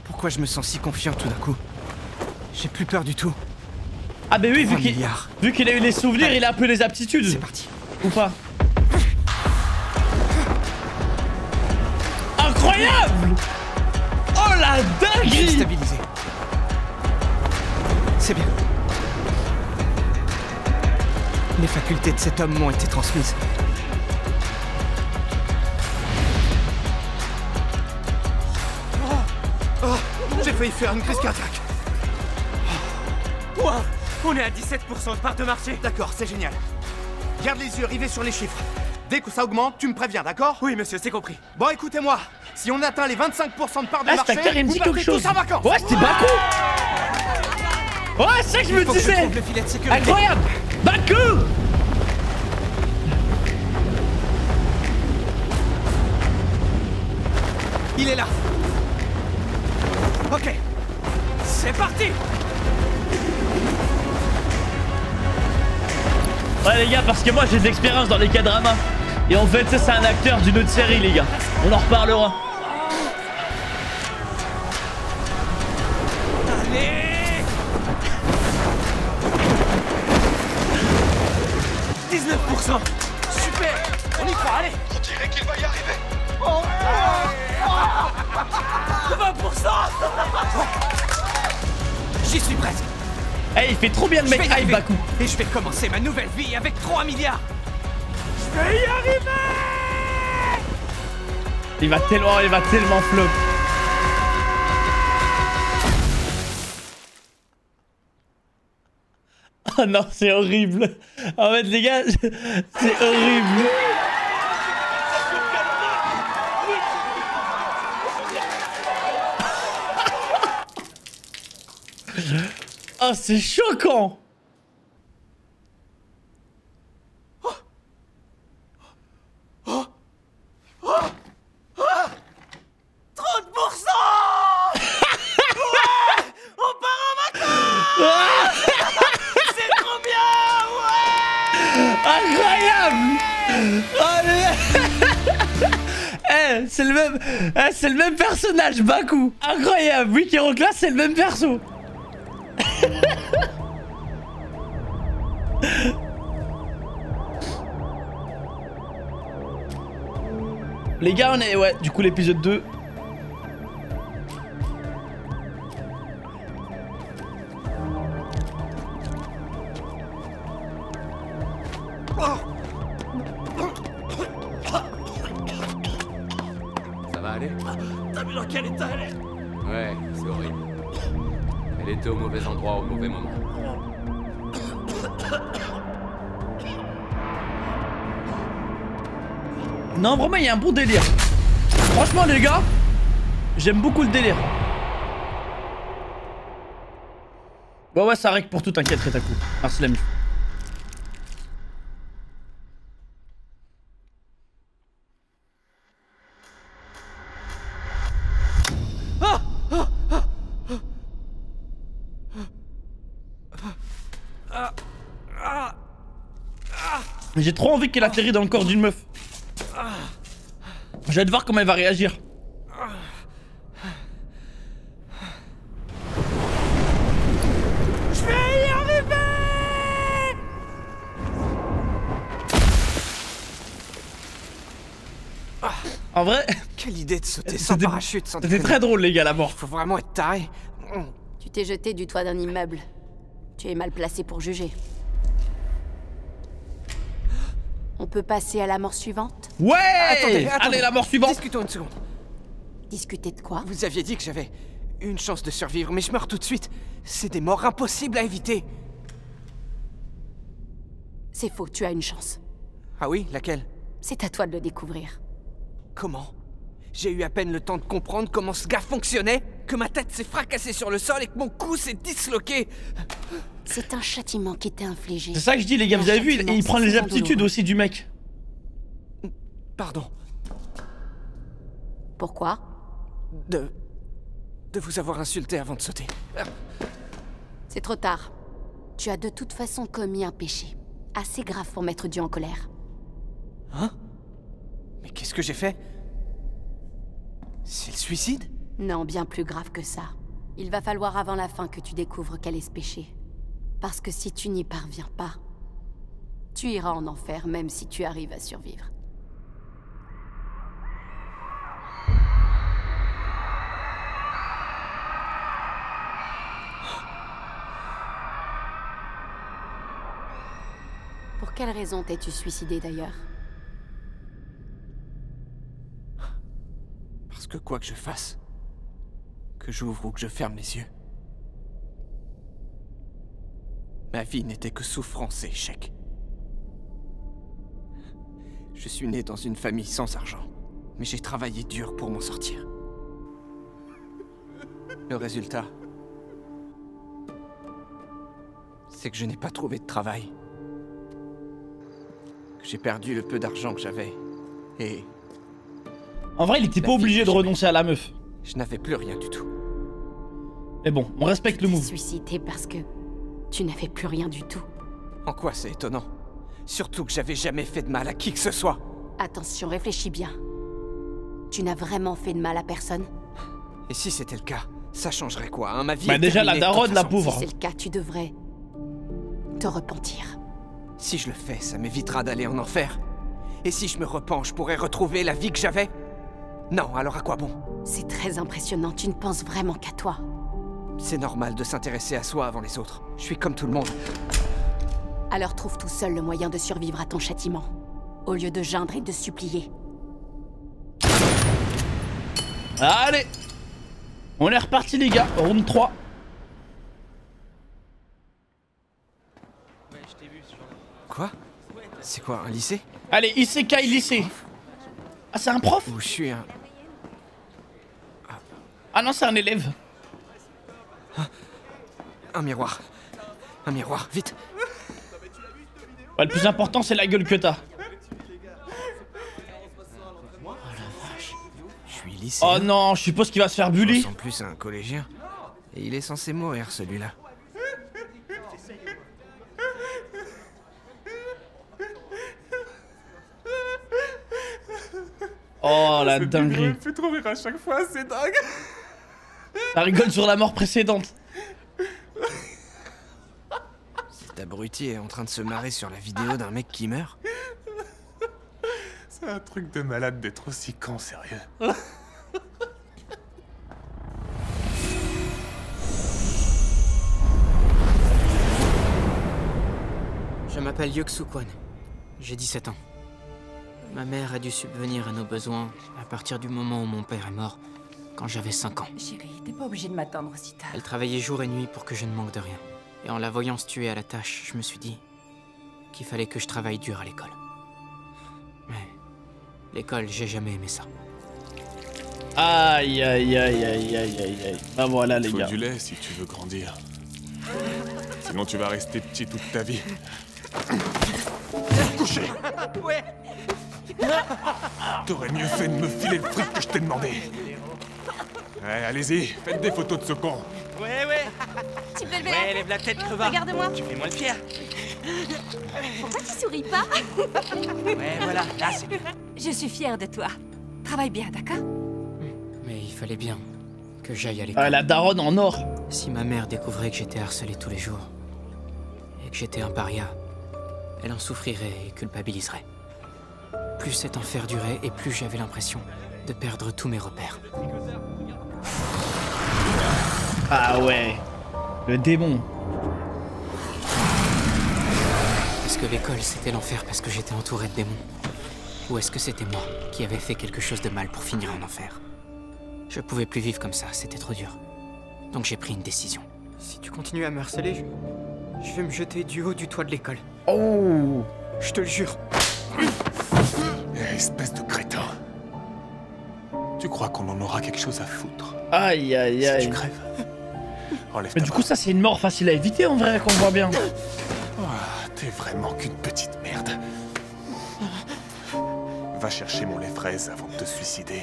Pourquoi je me sens si confiant tout d'un coup? J'ai plus peur du tout. Ah bah oui, vu qu'il a eu les souvenirs, il a un peu les aptitudes. C'est parti. Ou pas? Incroyable! Oh la dinguerie! Stabilisé. C'est bien. Les facultés de cet homme m'ont été transmises. J'ai failli faire une crise cardiaque. Ouah, on est à 17% de part de marché. D'accord, c'est génial. Garde les yeux rivés sur les chiffres. Dès que ça augmente, tu me préviens, d'accord? Oui, monsieur, c'est compris. Bon, écoutez-moi. Si on atteint les 25% de part de marché, cet acteur, il me dit vous quelque partez chose. tous en vacances. Ouais, c'était Baku. Ouais, c'est ça que je me disais. Le filet de sécurité. Incroyable. Baku. Il est là. Ok. C'est parti. Ouais les gars, parce que moi j'ai de l'expérience dans les K-dramas. Et en fait ça c'est un acteur d'une autre série les gars. On en reparlera. Allez 19%. Super. On y croit, allez. On dirait qu'il va y arriver. 20%. J'y suis presque. Eh, il fait trop bien le mec hype Baku. Et je vais commencer ma nouvelle vie avec 3 milliards. Je vais y arriver. Il va tellement flop. Oh non, c'est horrible. En fait les gars, c'est horrible. Oh, c'est choquant. Oh. 30%. Ouais. On part en vacances. C'est trop bien. Ouais. Incroyable. Oh, eh, c'est le même personnage, Baku. Incroyable. Oui, Kirokla, c'est le même perso. Les gars, on est... Ouais, du coup, l'épisode 2. Ça va aller? T'as vu dans quel état elle est? Ouais, c'est horrible. Elle était au mauvais endroit au mauvais moment. Non, vraiment, il y a un bon délire. Franchement, les gars, j'aime beaucoup le délire. Ouais, ça règle pour tout, t'inquiète, Retaku. Merci, l'ami. J'ai trop envie qu'elle atterrisse dans le corps d'une meuf. J'ai hâte de voir comment elle va réagir. Je vais y arriver. En vrai... Quelle idée de sauter sans parachute, sans C'était très drôle les gars, la mort. Faut vraiment être taré. Tu t'es jeté du toit d'un immeuble. Tu es mal placé pour juger. On peut passer à la mort suivante? Ouais. Attendez. Allez, la mort suivante. Discutons une seconde. Discuter de quoi? Vous aviez dit que j'avais une chance de survivre, mais je meurs tout de suite. C'est des morts impossibles à éviter. C'est faux, tu as une chance. Ah oui, laquelle? C'est à toi de le découvrir. Comment? J'ai eu à peine le temps de comprendre comment ce gars fonctionnait, que ma tête s'est fracassée sur le sol et que mon cou s'est disloqué. C'est un châtiment qui t'est infligé. C'est ça que je dis les gars, vous avez vu, il prend les aptitudes aussi du mec. Pardon. Pourquoi? De vous avoir insulté avant de sauter. C'est trop tard. Tu as de toute façon commis un péché. Assez grave pour mettre Dieu en colère. Hein? Mais qu'est-ce que j'ai fait? C'est le suicide? Non, bien plus grave que ça. Il va falloir avant la fin que tu découvres quel est ce péché. Parce que si tu n'y parviens pas, tu iras en enfer même si tu arrives à survivre. Pour quelle raison t'es-tu suicidé d'ailleurs? Parce que quoi que je fasse, que Que j'ouvre ou que je ferme les yeux. Ma vie n'était que souffrance et échec. Je suis né dans une famille sans argent, mais j'ai travaillé dur pour m'en sortir. Le résultat, c'est que je n'ai pas trouvé de travail. Que j'ai perdu le peu d'argent que j'avais. Et... En vrai, il était pas obligé de renoncer à la meuf. Je n'avais plus rien du tout. Mais bon, on respecte le move. Suicidé parce que tu n'avais plus rien du tout. En quoi c'est étonnant? Surtout que j'avais jamais fait de mal à qui que ce soit. Attention, réfléchis bien. Tu n'as vraiment fait de mal à personne? Et si c'était le cas, ça changerait quoi, hein? Ma vie Bah est déjà, la terminée, daronne, de toute la façon. pauvre. Si c'est le cas, tu devrais te repentir. Si je le fais, ça m'évitera d'aller en enfer. Et si je me repens, je pourrais retrouver la vie que j'avais? Non, alors à quoi bon? C'est très impressionnant, tu ne penses vraiment qu'à toi. C'est normal de s'intéresser à soi avant les autres. Je suis comme tout le monde. Alors trouve tout seul le moyen de survivre à ton châtiment, au lieu de geindre et de supplier. Allez, on est reparti les gars, round 3. Quoi? C'est quoi, un lycée? Allez, Isekai lycée. Ah, c'est un prof? Ou je suis un... Ah non, c'est un élève. Un miroir. Un miroir, vite. Ouais, le plus important, c'est la gueule que t'as. Je suis lycéen. Oh non, je suppose qu'il va se faire bully. En plus, un collégien. Et il est censé mourir, celui-là. Oh la dinguerie. Il me fait trop rire à chaque fois, c'est dingue. Ça rigole sur la mort précédente. Cet abruti est en train de se marrer sur la vidéo d'un mec qui meurt. C'est un truc de malade d'être aussi con, sérieux. Je m'appelle Yuk-Soo Kwon. J'ai 17 ans. Ma mère a dû subvenir à nos besoins à partir du moment où mon père est mort, quand j'avais 5 ans. Chérie, t'es pas obligée de m'attendre si tard. Elle travaillait jour et nuit pour que je ne manque de rien. Et en la voyant se tuer à la tâche, je me suis dit qu'il fallait que je travaille dur à l'école. Mais l'école, j'ai jamais aimé ça. Aïe aïe aïe aïe aïe aïe aïe. Bah voilà les gars. Faut du lait si tu veux grandir. Sinon tu vas rester petit toute ta vie. Couché. Ouais. T'aurais mieux fait de me filer le fric que je t'ai demandé. Ouais, allez-y, faites des photos de ce con. Ouais, ouais. Tu me le Ouais, lève la tête, crevard. Regarde-moi. Tu fais moins le fier. Pourquoi tu souris pas? Ouais, voilà, là c'est bien. Je suis fière de toi. Travaille bien, d'accord? Mais il fallait bien que j'aille à l'école. Ah, la daronne en or. Si ma mère découvrait que j'étais harcelé tous les jours et que j'étais un paria, elle en souffrirait et culpabiliserait. Plus cet enfer durait et plus j'avais l'impression de perdre tous mes repères. Ah ouais, le démon. Est-ce que l'école c'était l'enfer parce que j'étais entouré de démons? Ou est-ce que c'était moi qui avais fait quelque chose de mal pour finir en enfer? Je pouvais plus vivre comme ça, c'était trop dur. Donc j'ai pris une décision. Si tu continues à me harceler, je vais me jeter du haut du toit de l'école. Oh! Je te le jure. Espèce de crétin. Tu crois qu'on en aura quelque chose à foutre? Aïe aïe aïe. Si tu crèves. Enlève Mais du coup ça c'est une mort facile à éviter en vrai qu'on voit bien. Oh, t'es vraiment qu'une petite merde. Va chercher mon lait fraise avant de te suicider.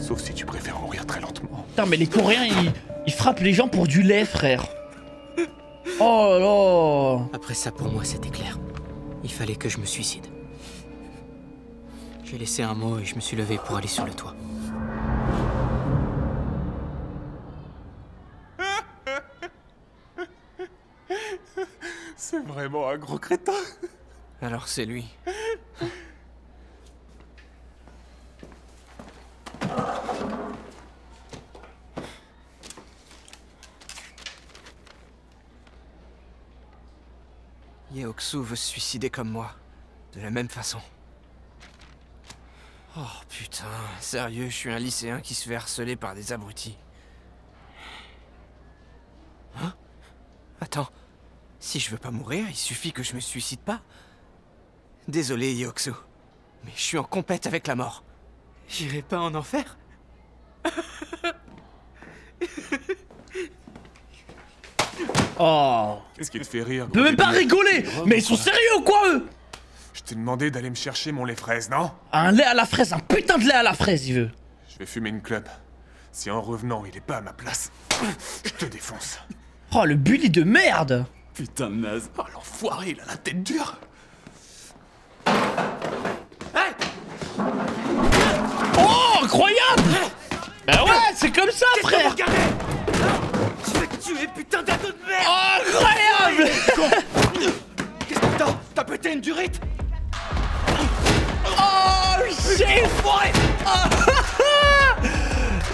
Sauf si tu préfères mourir très lentement. Putain mais les Coréens ils frappent les gens pour du lait frère. Oh là là. Après ça pour moi c'était clair. Il fallait que je me suicide. J'ai laissé un mot et je me suis levé pour aller sur le toit. C'est vraiment un gros crétin. Alors c'est lui. Yeoksu veut se suicider comme moi. De la même façon. Oh putain, sérieux, je suis un lycéen qui se fait harceler par des abrutis. Hein? Attends, si je veux pas mourir, il suffit que je me suicide pas. Désolé, Yoxo, mais je suis en compète avec la mort. J'irai pas en enfer? Oh. Qu'est-ce qui te fait rire? Tu peux même pas rigoler. Mais ils sont sérieux ou quoi, eux? Je t'ai demandé d'aller me chercher mon lait fraise, non? Un lait à la fraise, un putain de lait à la fraise, il veut. Je vais fumer une clope. Si en revenant, il est pas à ma place, je te défonce. Oh, le bully de merde. Putain de naze. Oh, l'enfoiré, il a la tête dure. Oh, incroyable. Bah ouais, c'est comme ça, frère. Je vais te tuer, putain d'ado de merde. Oh, incroyable. Qu'est-ce que t'as? T'as pété une durite? Oh, shit. Oh.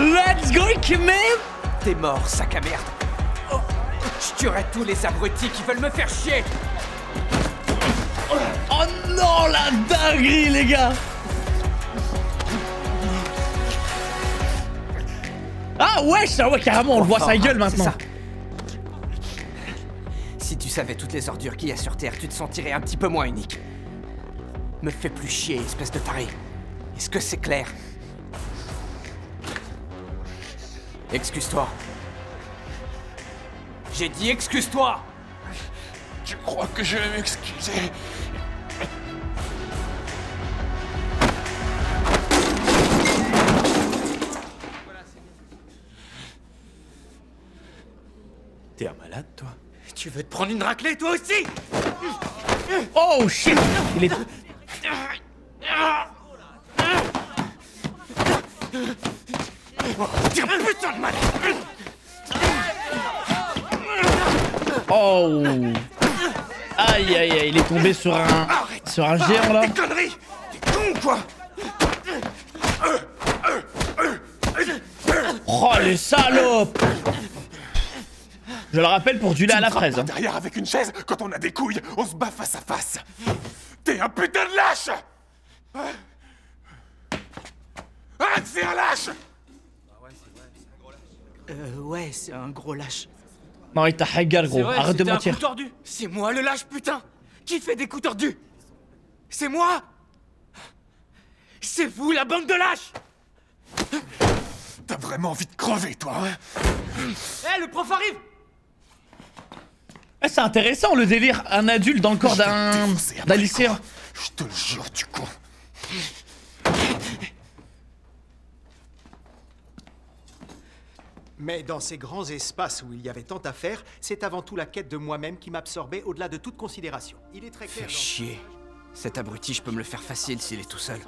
Let's go, Kimmy. T'es mort, sac à merde. Oh, je tuerai tous les abrutis qui veulent me faire chier. Oh non, la dinguerie, les gars. Ah ouais, carrément, on le voit sa gueule maintenant. Si tu savais toutes les ordures qu'il y a sur Terre, tu te sentirais un petit peu moins unique. Me fais plus chier, espèce de taré. Est-ce que c'est clair? Excuse-toi. J'ai dit excuse-toi. Tu crois que je vais m'excuser? T'es un malade, toi? Tu veux te prendre une raclée, toi aussi? Oh shit. Il est... Putain de malade. Oh. Aïe aïe aïe, il est tombé sur un géant là. Des conneries. T'es con quoi? Oh les salopes. Je le rappelle pour du lait à la fraise. Derrière avec une chaise, quand on a des couilles, on se bat face à face. T'es un putain de lâche. Ah, c'est un lâche. Ouais, c'est un gros lâche. Non, il t'a hagar, gros. Arrête de mentir. C'est moi le lâche, putain. Qui fait des coups tordus? C'est moi. C'est vous, la bande de lâches. T'as vraiment envie de crever, toi, hein? Eh, le prof arrive. Eh, c'est intéressant le délire. Un adulte dans le corps d'un lycéen. Je te le jure, tu con. Mais dans ces grands espaces où il y avait tant à faire, c'est avant tout la quête de moi-même qui m'absorbait au-delà de toute considération. Il est très clair. Fais chier. Cet abruti, je peux me le faire facile s'il est tout seul.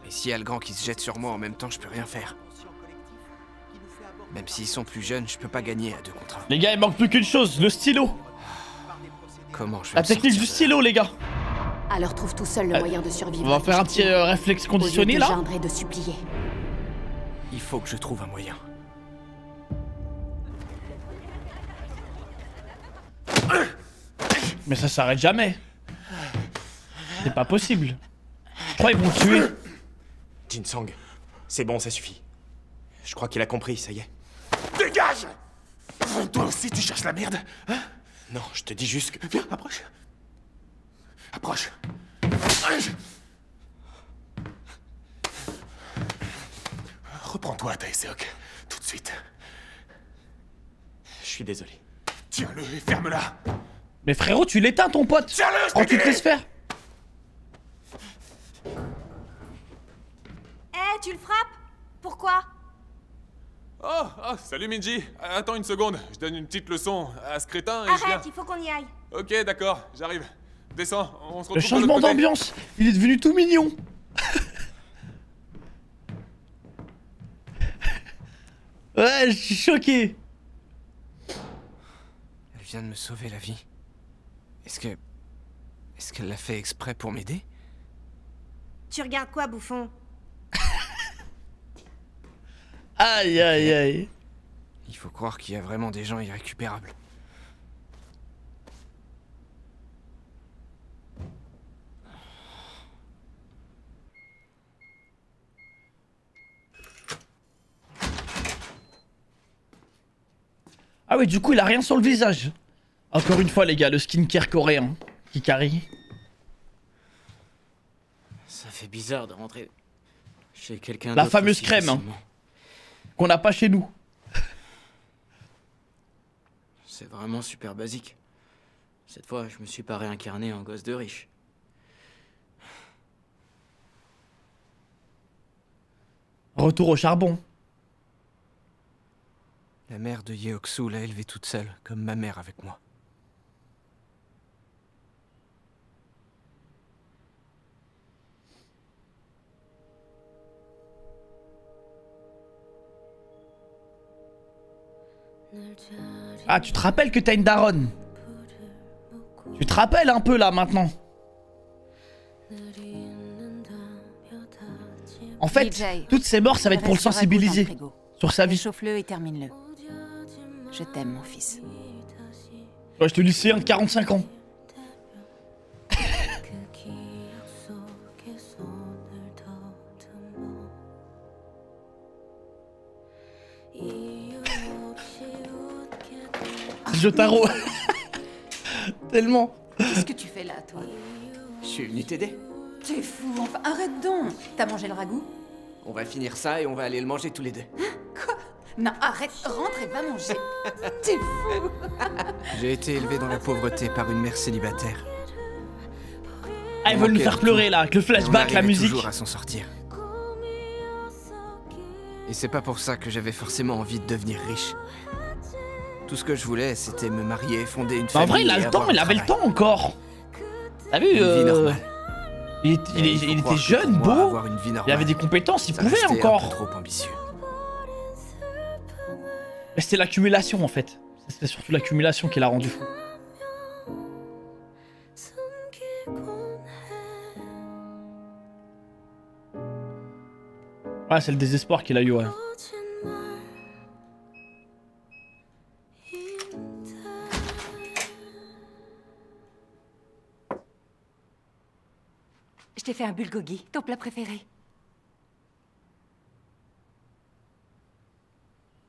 Et s'il y a le grand qui se jette sur moi en même temps, je peux rien faire. Même s'ils sont plus jeunes, je peux pas gagner à 2 contre 1. Les gars, il manque plus qu'une chose, le stylo. Comment je vais La technique du stylo, les gars. Alors trouve tout seul le moyen de survivre. On va faire un petit réflexe conditionné là. Et de supplier. Il faut que je trouve un moyen. Mais ça s'arrête jamais. C'est pas possible. Je crois qu'ils vont le tuer. Jin-Song, c'est bon, ça suffit. Je crois qu'il a compris, ça y est. Dégage! Toi aussi, tu cherches la merde, hein? Non, je te dis juste que... Viens, approche. Approche. Reprends-toi, Taeseok. Tout de suite. Je suis désolé. Tiens-le et ferme-la. Mais frérot, tu l'éteins ton pote. Tiens-le, Oh, tu te laisses faire. Eh, tu le frappes? Pourquoi? Oh, salut Minji. Attends une seconde, je donne une petite leçon à ce crétin et je viens. Arrête, il faut qu'on y aille. Ok, d'accord, j'arrive. Descends, on se retrouve. Le changement d'ambiance, il est devenu tout mignon. Ouais, je suis choqué. Elle vient de me sauver la vie. Est-ce qu'elle l'a fait exprès pour m'aider? Tu regardes quoi, bouffon? Aïe aïe aïe. Il faut croire qu'il y a vraiment des gens irrécupérables. Ah oui, du coup, il a rien sur le visage. Encore une fois, les gars, le skincare coréen qui carry. Ça fait bizarre de rentrer chez quelqu'un La d'autre fameuse aussi crème, hein, facilement. qu'on n'a pas chez nous. C'est vraiment super basique. Cette fois, je me suis pas réincarné en gosse de riche. Retour au charbon. La mère de Yeoksu l'a élevée toute seule, comme ma mère avec moi. Ah, tu te rappelles que t'as une daronne? Tu te rappelles un peu là maintenant? En fait, DJ, toutes ces morts, ça va être pour le reste sur un sensibiliser goût dans le frigo. sur sa vie. Réchauffe-le et termine-le. Je t'aime, mon fils. Ouais, je te lycéen de 45 ans. Jotaro. Tellement. Qu'est-ce que tu fais là, toi? Je suis venu t'aider. T'es fou, enfin, arrête donc. T'as mangé le ragoût? On va finir ça et on va aller le manger tous les deux. Quoi? Non, arrête, rentre et va manger. T'es fou. J'ai été élevé dans la pauvreté par une mère célibataire. Ah, ils veulent nous faire pleurer là, avec le flashback, la musique. Toujours à s'en sortir. Et c'est pas pour ça que j'avais forcément envie de devenir riche. Tout ce que je voulais, c'était me marier, fonder une famille. En vrai, il a le temps, il avait le temps encore. T'as vu, il était jeune, beau. Il avait des compétences, il pouvait encore. Trop ambitieux. Mais c'était l'accumulation en fait. C'était surtout l'accumulation qui l'a rendu fou. Ouais, c'est le désespoir qu'il a eu, ouais. Je t'ai fait un bulgogi, ton plat préféré.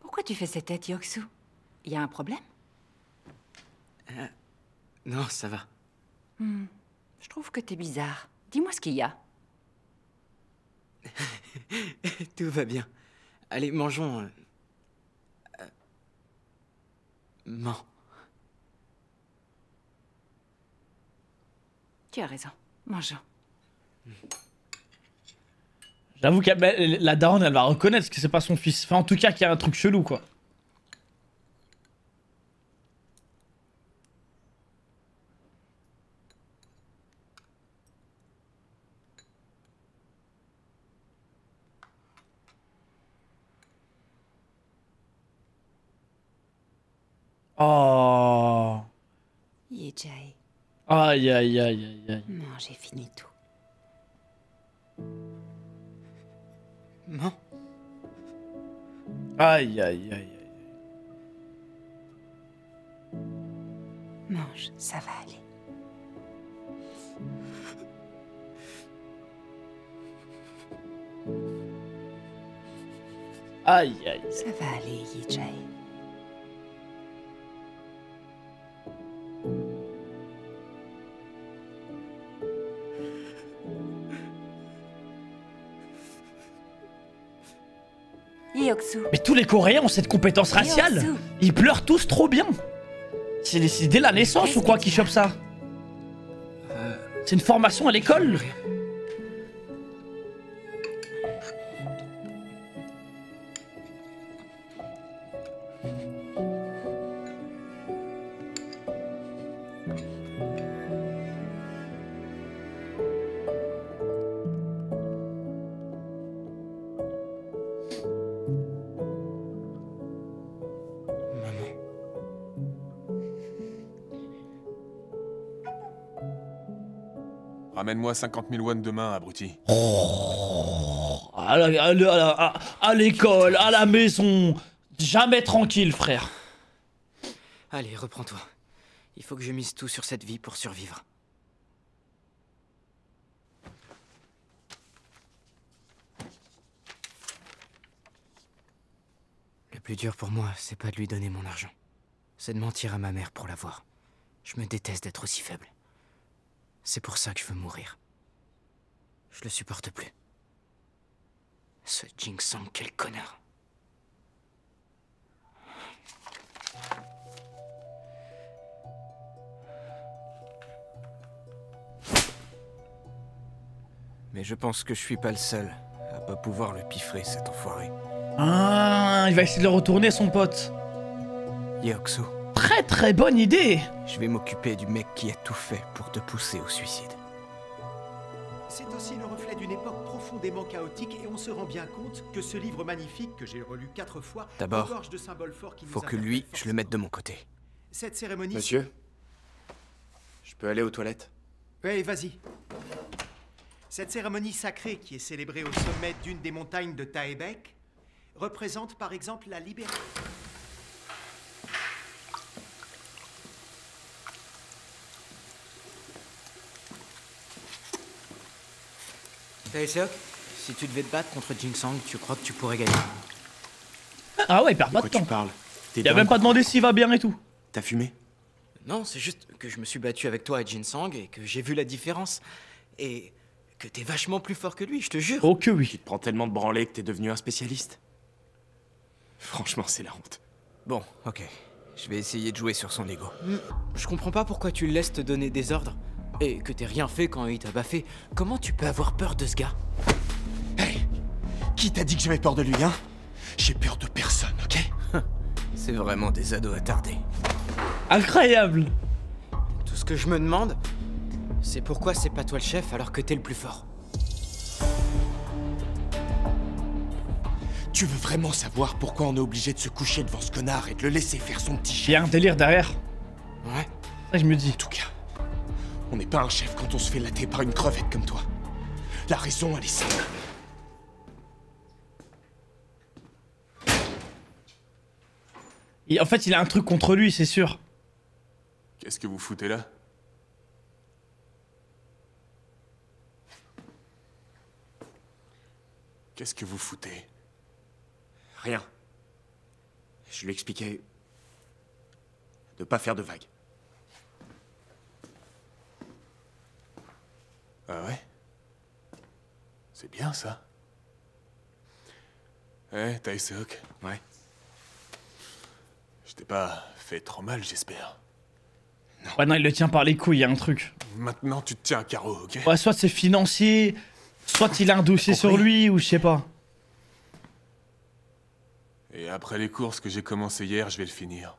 Pourquoi tu fais cette tête, Yeoksu? Y a un problème? Non, ça va. Je trouve que t'es bizarre. Dis-moi ce qu'il y a. Tout va bien. Allez, mangeons. Mens. Tu as raison. Mangeons. J'avoue que la daronne, elle va reconnaître que c'est pas son fils. Enfin, en tout cas, qu'il y a un truc chelou, quoi. Oh. Yejai. Aïe, aïe, aïe, aïe, aïe. Non, j'ai fini tout. Non. Aïe, aïe, aïe, aïe. Mange, ça va aller. Aïe, aïe. Ça va aller, Yejai. Yeoksu. Mais tous les Coréens ont cette compétence raciale. Ils pleurent tous trop bien. C'est dès la naissance ou quoi qu'ils chopent ça? C'est une formation à l'école? Ramène-moi 50 000 won demain, abruti. Oh, à l'école, à la maison. Jamais tranquille, frère. Allez, reprends-toi. Il faut que je mise tout sur cette vie pour survivre. Le plus dur pour moi, c'est pas de lui donner mon argent. c'est de mentir à ma mère pour la voir. Je me déteste d'être aussi faible. C'est pour ça que je veux mourir. Je le supporte plus. Ce Jing Sang, quel connard. Mais je pense que je suis pas le seul à pas pouvoir le piffrer, cet enfoiré. Ah, il va essayer de le retourner, son pote. Yeoksu. Très très bonne idée. Je vais m'occuper du mec qui a tout fait pour te pousser au suicide. C'est aussi le reflet d'une époque profondément chaotique et on se rend bien compte que ce livre magnifique que j'ai relu 4 fois D'abord, regorge de symboles forts qui nous faut que lui, interpellent je le mette de mon côté. Cette cérémonie... Monsieur, je peux aller aux toilettes? Oui, vas-y. Cette cérémonie sacrée qui est célébrée au sommet d'une des montagnes de Taebaek représente par exemple la libération... Taeseok, si tu devais te battre contre Jing Sang, tu crois que tu pourrais gagner? Ah ouais, il perd pas de temps. Tu parles? Il a même pas demandé s'il va bien et tout. T'as fumé? Non, c'est juste que je me suis battu avec toi et Jin Sang et que j'ai vu la différence. Et que t'es vachement plus fort que lui, je te jure. Oh que oui. Tu te prends tellement de branlées que t'es devenu un spécialiste. Franchement, c'est la honte. Bon, ok. Je vais essayer de jouer sur son ego. Je comprends pas pourquoi tu le laisses te donner des ordres. Et que t'aies rien fait quand il t'a baffé. Comment tu peux avoir peur de ce gars? Hey! Qui t'a dit que j'avais peur de lui, hein? J'ai peur de personne, ok? C'est vraiment des ados attardés. Incroyable. Tout ce que je me demande, c'est pourquoi c'est pas toi le chef alors que t'es le plus fort. Tu veux vraiment savoir pourquoi on est obligé de se coucher devant ce connard et de le laisser faire son petit chef? Il y a un délire derrière. Ouais. C'est ça que je me dis. En tout cas, on n'est pas un chef quand on se fait latter par une crevette comme toi. La raison, elle est simple. Et en fait, il a un truc contre lui, c'est sûr. Qu'est-ce que vous foutez là? Qu'est-ce que vous foutez? Rien. Je lui expliquais de pas faire de vagues. Ah ouais? C'est bien ça. Eh, Taeseok. Ouais. Je t'ai pas fait trop mal, j'espère. Ouais, non, il le tient par les couilles, il y a un truc. Maintenant, tu te tiens à carreau, ok? Ouais, soit c'est financier, soit il a un dossier sur lui, ou je sais pas. Et après les courses que j'ai commencé hier, je vais le finir.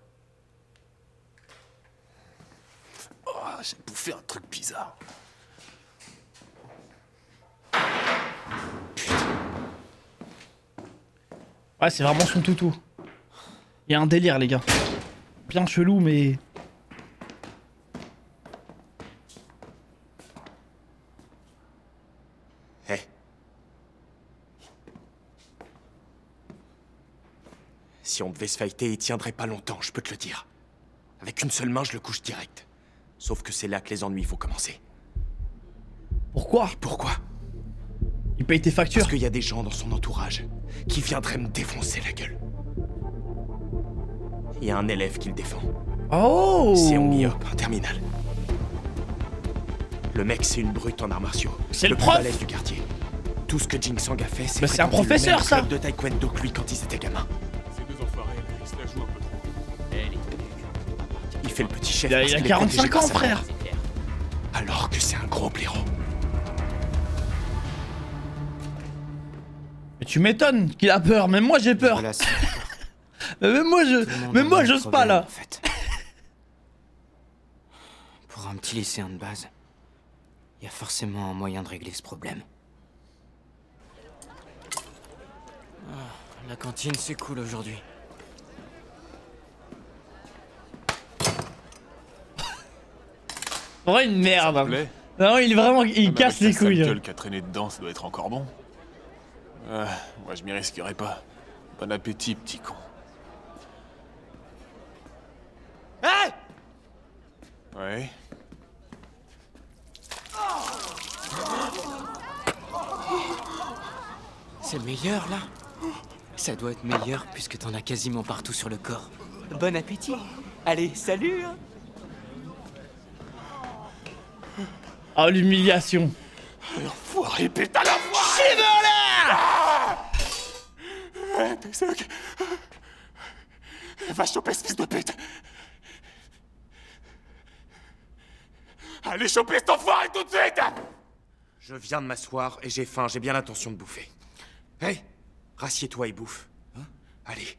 Oh, j'ai bouffé un truc bizarre. Ouais, c'est vraiment son toutou. Il y a un délire, les gars. Bien chelou, mais... Hé. Si on devait se fighter, il tiendrait pas longtemps, je peux te le dire. Avec une seule main, je le couche direct. Sauf que c'est là que les ennuis vont commencer. Pourquoi? Et pourquoi? Il paye tes factures. Parce qu'il y a des gens dans son entourage qui viendraient me défoncer la gueule. Il y a un élève qui le défend. Oh! C'est Hong-Hyop, un terminal. Le mec, c'est une brute en arts martiaux. C'est le plus prof! balèze du quartier. Tout ce que Jing Sang a fait, c'est... Mais c'est un professeur, ça! club de taekwondo que lui quand ils étaient gamins. Ces deux enfoirés, ils se la jouent un peu trop. Il fait le petit chef. Il a 45 ans, frère! Alors que c'est un gros blaireau. Mais tu m'étonnes qu'il a peur, même moi j'ai peur. Même moi j'ose pas là. En fait. Pour un petit lycéen de base, il y a forcément un moyen de régler ce problème. Ah, la cantine c'est cool aujourd'hui. Oh une merde. Non il est vraiment, il casse les couilles. Le qui a traîné dedans, ça doit être encore bon. Moi je m'y risquerais pas. Bon appétit, petit con. Hé! Ouais. C'est meilleur là? Ça doit être meilleur puisque t'en as quasiment partout sur le corps. Bon appétit! Allez, salut hein. Oh, l'humiliation. L'enfoiré, putain, l'enfoiré! Shiver! C'est ok. Va choper ce fils de pute! Allez choper cet enfoiré tout de suite! Je viens de m'asseoir et j'ai faim, j'ai bien l'intention de bouffer. Hey, rassieds-toi et bouffe. Hein? Allez.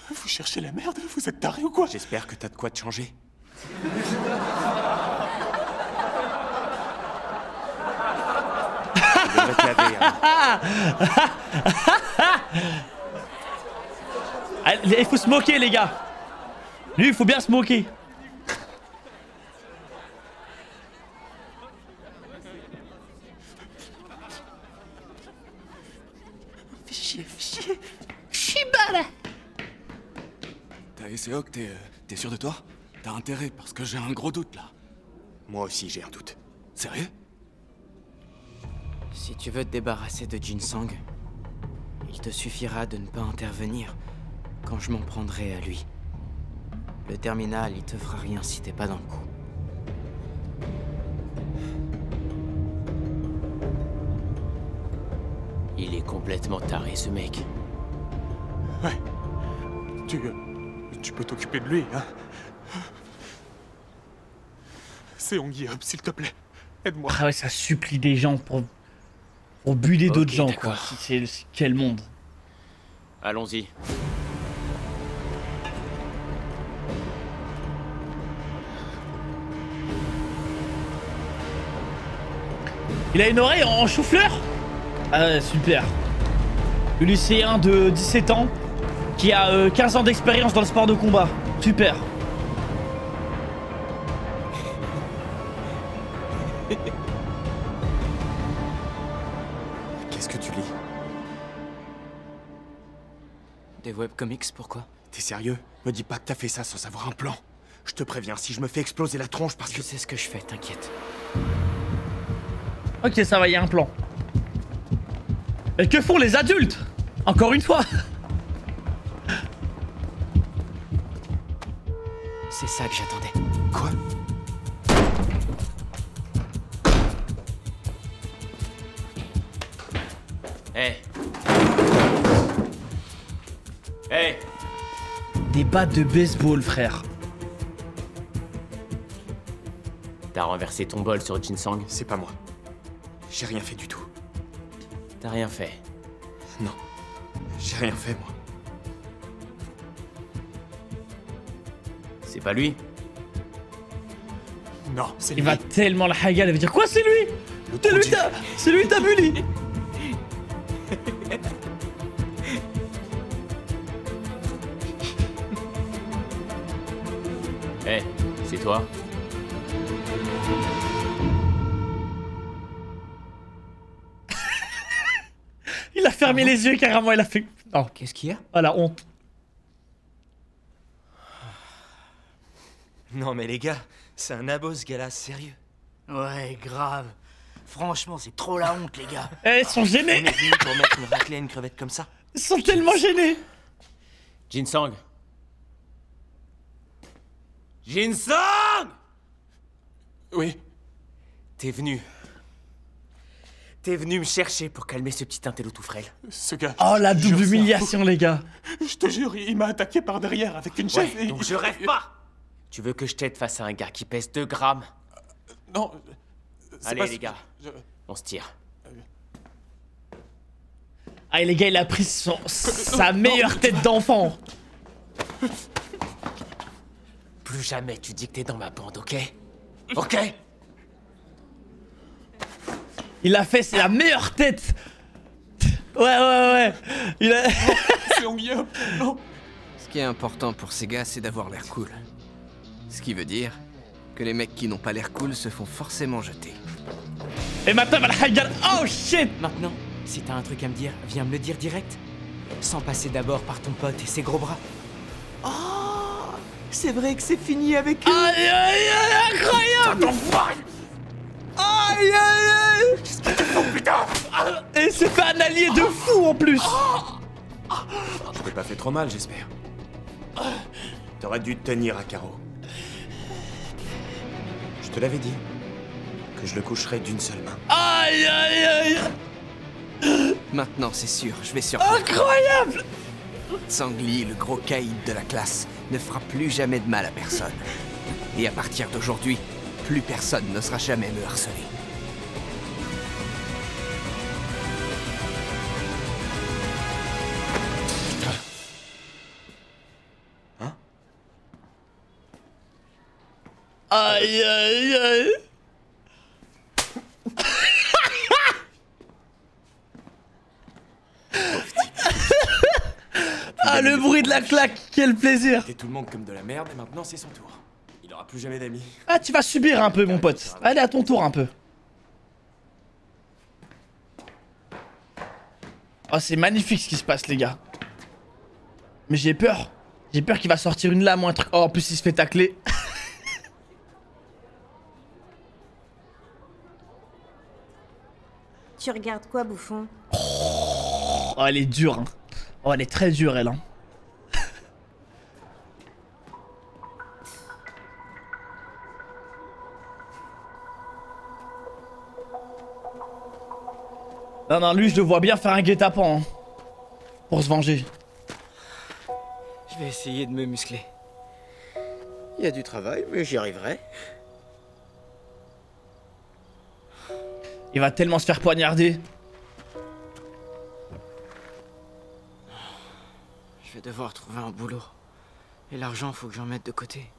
Vous cherchez la merde? Vous êtes tarés ou quoi? J'espère que t'as de quoi te changer. Je devrais te laver, hein. Il faut se moquer, les gars. Lui, il faut bien se moquer. Fais chier, fais chier. Shibara. Taeseok, t'es sûr de toi? T'as intérêt, parce que j'ai un gros doute, là. Moi aussi, j'ai un doute. Sérieux? Si tu veux te débarrasser de Jinsang, il te suffira de ne pas intervenir quand je m'en prendrai à lui. Le terminal, il te fera rien si t'es pas dans le coup. Il est complètement taré, ce mec. Ouais. Tu peux t'occuper de lui, hein? C'est Onguiop, s'il te plaît. Aide-moi. Ah ouais, ça supplie des gens pour buller d'autres gens, quoi. C'est quel monde. Allons-y. Il a une oreille en chou-fleur? Ah ouais, super. Le lycéen de 17 ans qui a 15 ans d'expérience dans le sport de combat. Super. Qu'est-ce que tu lis? Des webcomics, pourquoi? T'es sérieux? Me dis pas que t'as fait ça sans avoir un plan. Je te préviens, si je me fais exploser la tronche parce que... Je sais ce que je fais, t'inquiète. Ok, ça va, il y a un plan. Et que font les adultes? Encore une fois. C'est ça que j'attendais. Quoi? Hé. Hé. Des battes de baseball, frère. T'as renversé ton bol sur Jinsang? C'est pas moi. J'ai rien fait du tout. T'as rien fait? Non. J'ai rien fait, moi. C'est pas lui? Non, c'est lui. Il va tellement la hagal, il va dire quoi, c'est lui? C'est lui, t'as bully. Hé, c'est toi? Il a fermé les yeux carrément, il a fait... Oh. Qu'est-ce qu'il y a? Ah, la honte. Non mais les gars, c'est un abo ce gars-là, sérieux. Ouais, grave. Franchement, c'est trop la honte, les gars. Eh, ils sont gênés. On est venu pour mettre une raclée à une crevette comme ça. Ils sont tellement gênés. Jinsang! Jinsang! Oui. T'es venu me chercher pour calmer ce petit intello tout frêle. Ce gars... Oh, la double humiliation, les gars. Je te jure, il m'a attaqué par derrière avec une chaise Ouais, donc je rêve pas. Tu veux que je t'aide face à un gars qui pèse 2 grammes? Non. Allez les gars, on se tire. Ah, et les gars, il a pris sa meilleure tête d'enfant. Plus jamais tu dis que t'es dans ma bande, ok? Ok? Il a fait, c'est la meilleure tête. Ouais. Il a... C'est Onguiop. Non. Ce qui est important pour ces gars, c'est d'avoir l'air cool. Ce qui veut dire que les mecs qui n'ont pas l'air cool se font forcément jeter. Et maintenant, oh shit! Maintenant, si t'as un truc à me dire, viens me le dire direct. Sans passer d'abord par ton pote et ses gros bras. Oh, c'est vrai que c'est fini avec eux. Aïe, incroyable! Aïe! Qu'est-ce que tu fais, putain? Et c'est fait un allié de fou en plus! Je peux pas fait trop mal, j'espère. T'aurais dû te tenir à carreau. Je te l'avais dit. Que je le coucherais d'une seule main. Aïe aïe aïe. Maintenant, c'est sûr, je vais survivre. Incroyable. Sangli, le gros caïd de la classe, ne fera plus jamais de mal à personne. Et à partir d'aujourd'hui, plus personne n'osera jamais me harceler. Hein? Aïe aïe aïe. Ah, le bruit de la claque, quel plaisir. C'était tout le monde comme de la merde et maintenant c'est son tour. Il aura plus jamais d'amis. Ah, tu vas subir un peu, mon pote. Allez, à ton tour un peu. Oh, c'est magnifique ce qui se passe, les gars. Mais j'ai peur. J'ai peur qu'il va sortir une lame ou un truc. Oh, en plus, il se fait tacler. Tu regardes quoi, bouffon? Oh, elle est dure, hein. Oh, elle est très dure, elle, hein. Non, non, lui, je le vois bien faire un guet-apens, hein. Pour se venger. Je vais essayer de me muscler. Il y a du travail, mais j'y arriverai. Il va tellement se faire poignarder. Je vais devoir trouver un boulot. Et l'argent, faut que j'en mette de côté.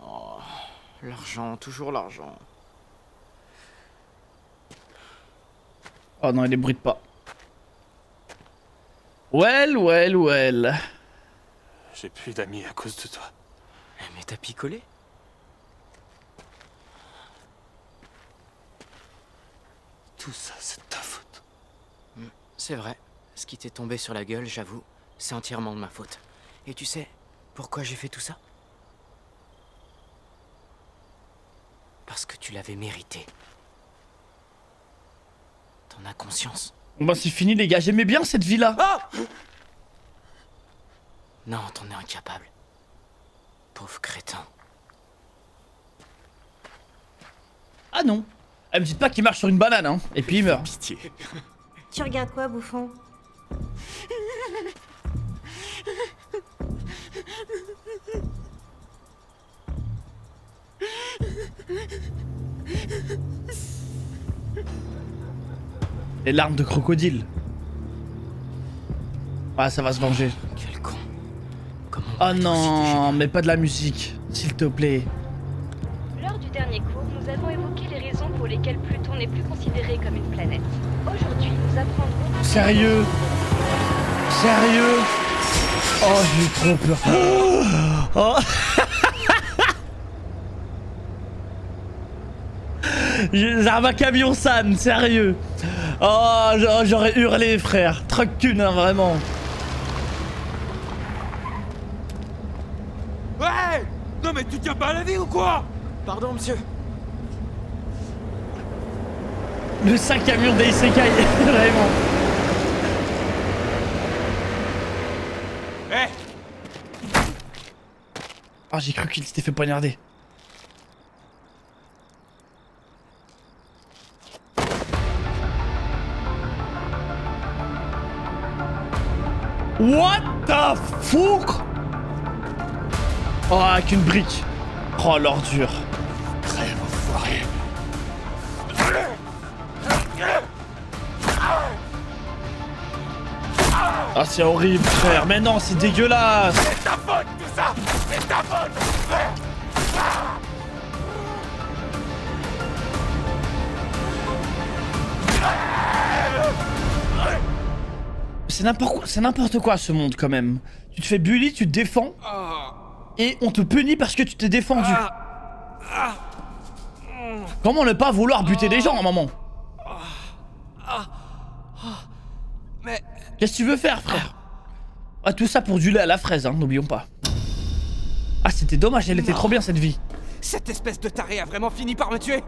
Oh, l'argent, toujours l'argent. Oh non, il ébruite pas. Well. J'ai plus d'amis à cause de toi. Mais t'as picolé? Tout ça, c'est de ta faute. C'est vrai. Ce qui t'est tombé sur la gueule, j'avoue, c'est entièrement de ma faute. Et tu sais pourquoi j'ai fait tout ça? Parce que tu l'avais mérité. T'en as conscience? Bon bah c'est fini les gars, j'aimais bien cette vie là. Non, t'en es incapable. Pauvre crétin. Ah non. Elle me dit pas qu'il marche sur une banane hein. Et puis il meurt. Pitié. Tu regardes quoi, bouffon? Les larmes de crocodile. Ah ça va se venger. Quel con. Oh non, mais pas de la musique, s'il te plaît. Lors du dernier cours, nous avons évoqué les raisons pour lesquelles Pluton n'est plus considéré comme une planète. Aujourd'hui, nous apprendrons... Sérieux? Sérieux? Oh, j'ai trop peur. Oh. J'arrive camion San, sérieux. Oh, j'aurais hurlé, frère. Truc qu'une, hein, vraiment. Ouais! Non mais tu tiens pas à la vie ou quoi? Pardon, monsieur. Le 5 camion d'Isekai, vraiment. Eh! Oh, j'ai cru qu'il s'était fait poignarder. What the fuck? Oh, avec une brique. Oh, l'ordure. Crève, enfoiré. Ah, c'est horrible, frère. Mais non, c'est dégueulasse. C'est ta faute tout ça! C'est ta faute! C'est n'importe quoi ce monde quand même. Tu te fais bully, tu te défends. Et on te punit parce que tu t'es défendu. Comment ne pas vouloir buter des gens à un moment? Mais... Qu'est-ce que tu veux faire, frère? Ah, tout ça pour du lait à la fraise, hein, n'oublions pas. Ah, c'était dommage, elle était trop bien cette vie. Cette espèce de taré a vraiment fini par me tuer.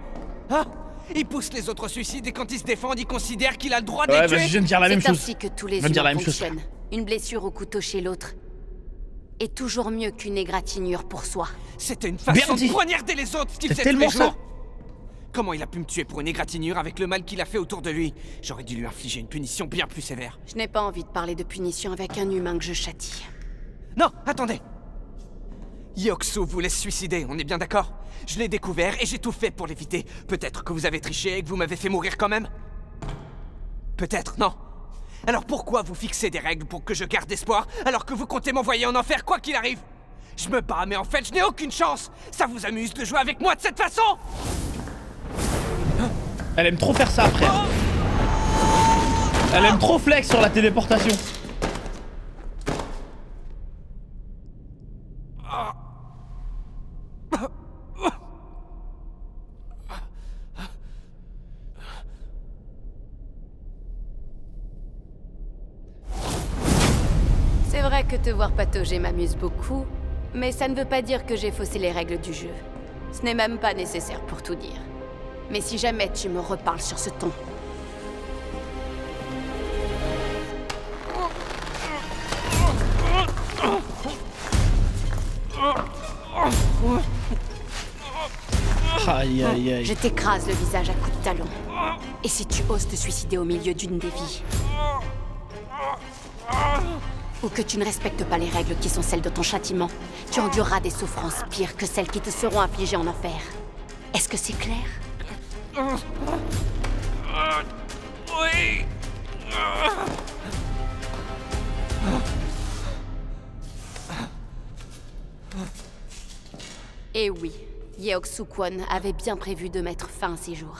Hein? Il pousse les autres suicides et quand ils se défendent, il considère qu'il a le droit de les tuer. Je viens de dire la même chose. C'est ainsi que tous les humains humains fonctionnent. Une blessure au couteau chez l'autre est toujours mieux qu'une égratignure pour soi. C'était une façon de poignarder les autres, ce qu'il faisait tous les jours. Comment il a pu me tuer pour une égratignure avec le mal qu'il a fait autour de lui? J'aurais dû lui infliger une punition bien plus sévère. Je n'ai pas envie de parler de punition avec un humain que je châtie. Non, attendez! Yoksu voulait se suicider, on est bien d'accord? Je l'ai découvert et j'ai tout fait pour l'éviter. Peut-être que vous avez triché et que vous m'avez fait mourir quand même? Peut-être, non? Alors pourquoi vous fixez des règles pour que je garde espoir alors que vous comptez m'envoyer en enfer quoi qu'il arrive? Je me bats, mais en fait, je n'ai aucune chance! Ça vous amuse de jouer avec moi de cette façon? Elle aime trop faire ça, frère. Elle aime trop flex sur la téléportation. C'est vrai que te voir patauger m'amuse beaucoup, mais ça ne veut pas dire que j'ai faussé les règles du jeu. Ce n'est même pas nécessaire pour tout dire. Mais si jamais tu me reparles sur ce ton... Aïe aïe aïe. Je t'écrase le visage à coups de talon. Et si tu oses te suicider au milieu d'une des vies, ou que tu ne respectes pas les règles qui sont celles de ton châtiment, tu endureras des souffrances pires que celles qui te seront infligées en enfer. Est-ce que c'est clair? Oui. Et oui, Yeoksu Kwon avait bien prévu de mettre fin à ses jours.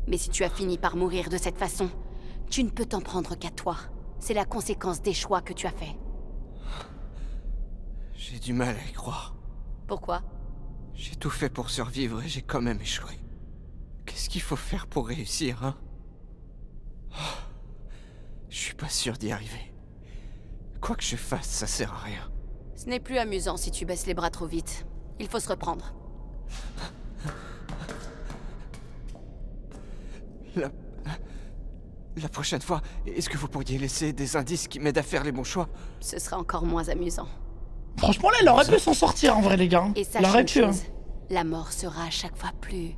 Mais si tu as fini par mourir de cette façon, tu ne peux t'en prendre qu'à toi. C'est la conséquence des choix que tu as faits. J'ai du mal à y croire. Pourquoi? J'ai tout fait pour survivre et j'ai quand même échoué. Qu'est-ce qu'il faut faire pour réussir, hein? Je suis pas sûr d'y arriver. Quoi que je fasse, ça sert à rien. Ce n'est plus amusant si tu baisses les bras trop vite. Il faut se reprendre. La prochaine fois, est-ce que vous pourriez laisser des indices qui m'aident à faire les bons choix? Ce sera encore moins amusant. Franchement, là, elle aurait pu s'en sortir en vrai, les gars. Et sache une chose, la mort sera à chaque fois plus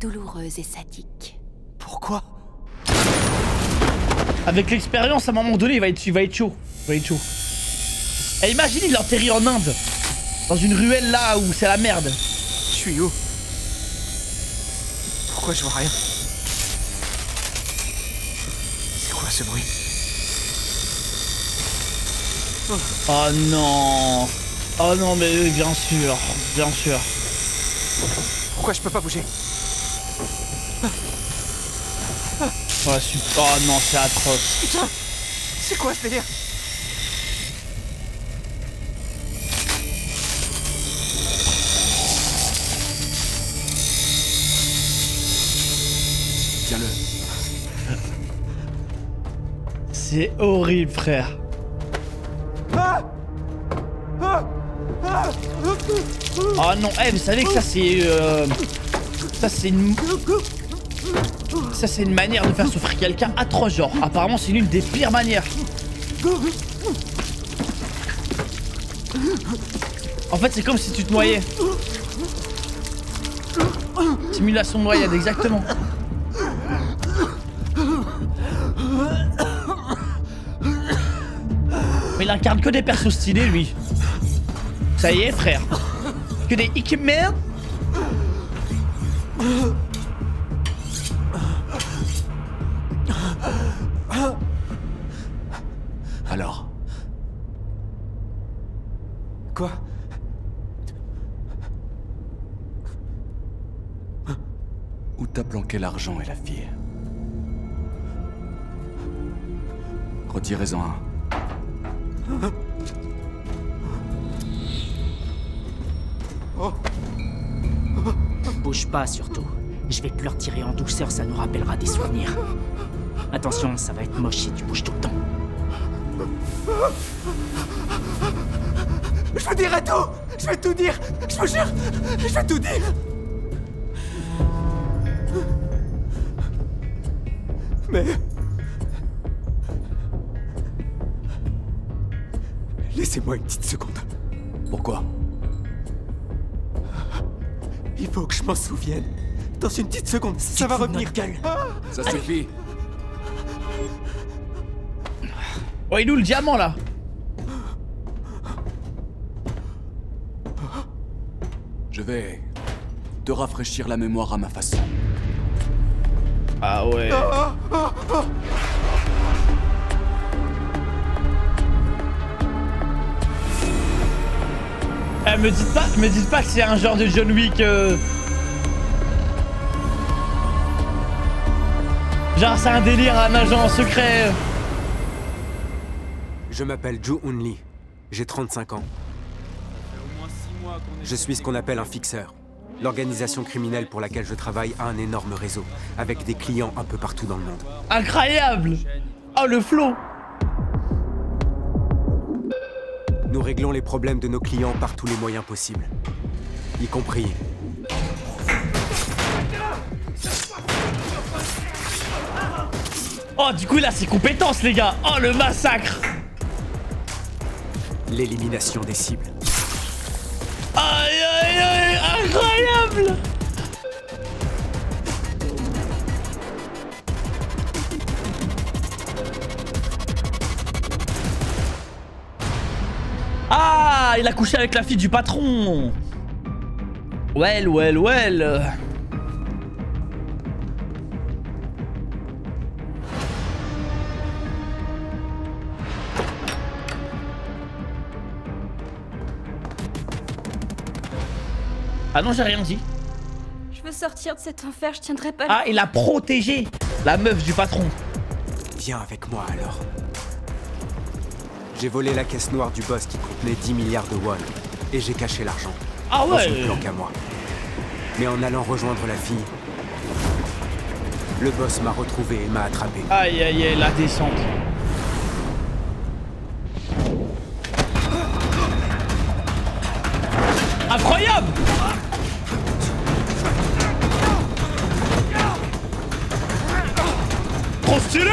douloureuse et sadique. Pourquoi? Avec l'expérience, à un moment donné, il va être chaud. Il va être chaud. Et imagine, il l'enterrit en Inde. Dans une ruelle là où c'est la merde. Je suis où? Pourquoi je vois rien? C'est quoi ce bruit? Oh non. Oh non, mais bien sûr. Bien sûr. Pourquoi je peux pas bouger? Oh, super. Oh non, c'est atroce. Putain! C'est quoi ce délire? Tiens-le. C'est horrible, frère. Oh non, vous savez que ça c'est... Ça c'est une... Ça c'est une manière de faire souffrir quelqu'un atroce, genre. Apparemment c'est l'une des pires manières. En fait c'est comme si tu te noyais. Simulation de noyade, exactement. Mais il incarne que des persos stylés, lui. Ça y est, frère. Que des Ikemen. Alors? Quoi? Où t'as planqué l'argent et la fille? Retirez-en un. Bouge pas surtout. Je vais te le retirer en douceur, ça nous rappellera des souvenirs. Attention, ça va être moche si tu bouges tout le temps. Je vous dirai tout! Je vais tout dire! Je vous jure! Je vais tout dire! Laissez-moi une petite seconde. Pourquoi? Il faut que je m'en souvienne. Dans une petite seconde, ça va revenir. Ça suffit. Oh, il est où le diamant là? Je vais te rafraîchir la mémoire à ma façon. Ah ouais. Eh, me dites pas que c'est un genre de John Wick. Genre c'est un délire, un agent secret. Je m'appelle Joo Hoon Lee. J'ai 35 ans. Je suis ce qu'on appelle un fixeur. L'organisation criminelle pour laquelle je travaille a un énorme réseau, avec des clients un peu partout dans le monde. Incroyable! Oh, le flow! Nous réglons les problèmes de nos clients par tous les moyens possibles. Y compris... Oh, du coup, il a ses compétences, les gars! Oh, le massacre! l'élimination des cibles. Aïe, aïe, aïe! Incroyable! Ah, il a couché avec la fille du patron. Well, well, well. Ah non, j'ai rien dit. Je veux sortir de cet enfer, je tiendrai pas. Ah, il a protégé la meuf du patron. Viens avec moi alors. J'ai volé la caisse noire du boss qui contenait 10 milliards de won. Et j'ai caché l'argent. Ah ouais. Dans une planque à moi. Mais en allant rejoindre la fille, le boss m'a retrouvé et m'a attrapé. Aïe aïe aïe, la descente. Incroyable! Trop stylé!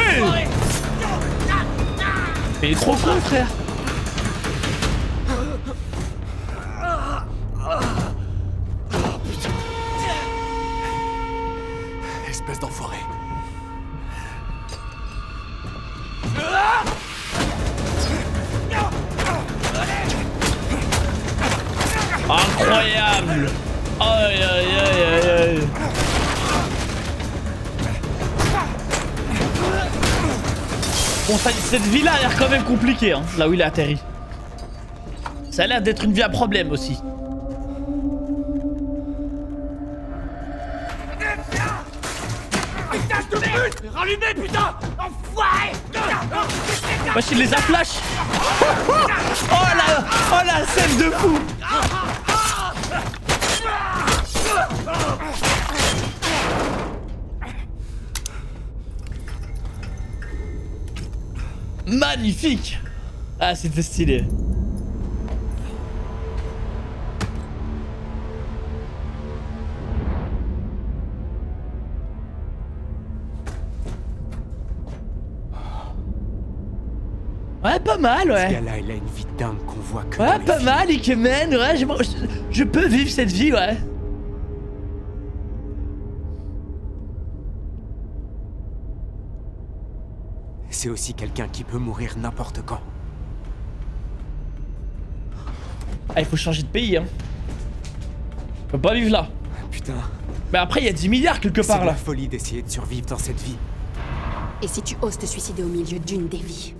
Il est trop con, frère. Espèce d'enfoiré. Incroyable! Aïe aïe aïe aïe aïe. Bon, cette vie-là a l'air quand même compliquée, hein, là où il a atterri. Ça a l'air d'être une vie à problème aussi. Putain de pute! Rallumez, putain! Enfoiré! Wesh, il les a flash. Oh la scène de fou! Magnifique! Ah, c'était stylé. Ouais, pas mal, ouais. Ce gars-là, il a une vie dingue qu'on voit que. Ouais, pas mal, Ikemen, ouais, je peux vivre cette vie, ouais. C'est aussi quelqu'un qui peut mourir n'importe quand. Ah, il faut changer de pays, hein. On peut pas vivre là. Putain. Mais après, il y a 10 milliards quelque part là. là. C'est la folie d'essayer de survivre dans cette vie. Et si tu oses te suicider au milieu d'une des vies,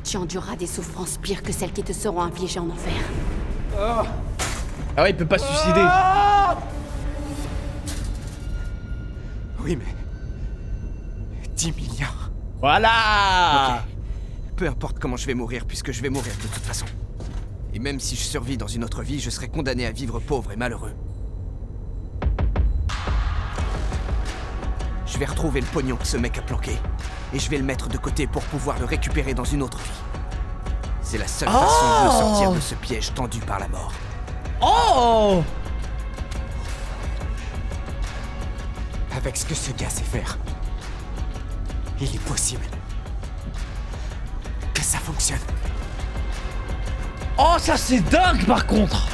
tu endureras des souffrances pires que celles qui te seront infligées en enfer. Ah ouais, il peut pas se suicider. Oui, mais... 10 milliards. Voilà. Okay. Peu importe comment je vais mourir, puisque je vais mourir de toute façon. Et même si je survis dans une autre vie, je serai condamné à vivre pauvre et malheureux. Je vais retrouver le pognon que ce mec a planqué. Et je vais le mettre de côté pour pouvoir le récupérer dans une autre vie. C'est la seule façon de me sortir de ce piège tendu par la mort. Oh! Avec ce que ce gars sait faire, il est possible que ça fonctionne. Oh, ça c'est dingue par contre.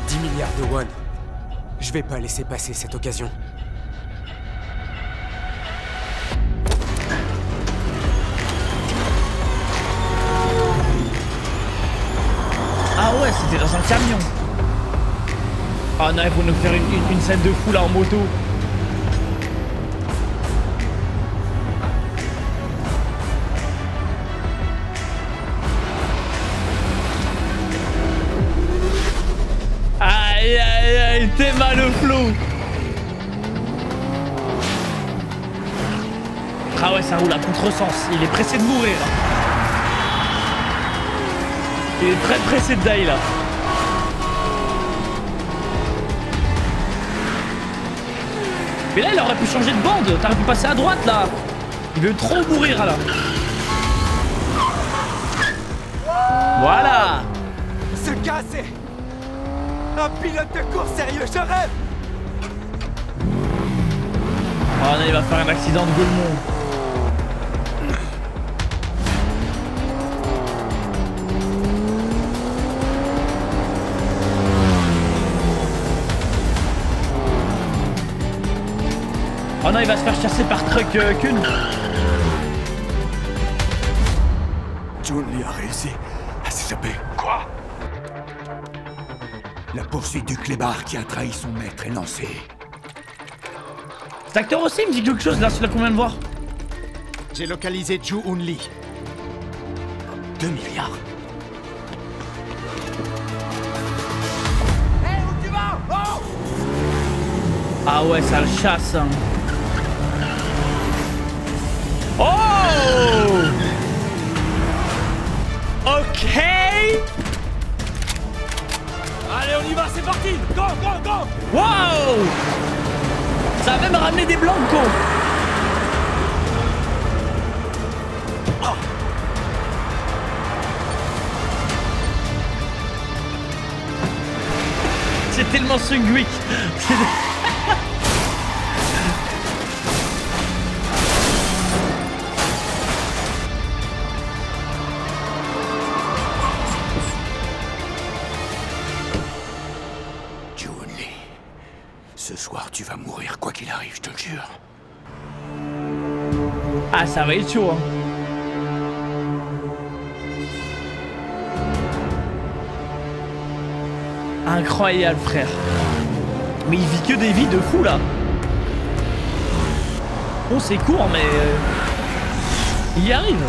$10 milliards. Je vais pas laisser passer cette occasion. Ah ouais, c'était dans un camion. Ah non, ils vont nous faire une scène de fou là en moto. Aïe aïe aïe, t'es mal le flou. Ah ouais, ça roule à contresens. Il est pressé de mourir. Il est très pressé de die là. Mais là il aurait pu changer de bande. T'aurais pu passer à droite là. Il veut trop mourir là. Voilà. Ce gars c'est un pilote de course sérieux, je rêve. Oh non, il va faire un accident de Gaulmont. Oh non, il va se faire chasser par Truck Kun. Jun Lee a réussi à s'échapper. Quoi? La poursuite du clébard qui a trahi son maître est lancée. Cet acteur aussi me dit quelque chose là, celui-là qu'on vient de voir. J'ai localisé Joo-Hoon Lee. 2 milliards. Hé, où tu vas? Oh! Ah ouais, ça le chasse. Hein. Oh! Ok! Allez, on y va, c'est parti! Go, go, go! Wow! Ça a même ramené des blancos! Oh. C'est tellement Sungwick! Ce soir, tu vas mourir quoi qu'il arrive, je te le jure. Ah, ça va être chaud, hein. Incroyable, frère. Mais il vit que des vies de fou, là. Bon, c'est court, mais... il y arrive.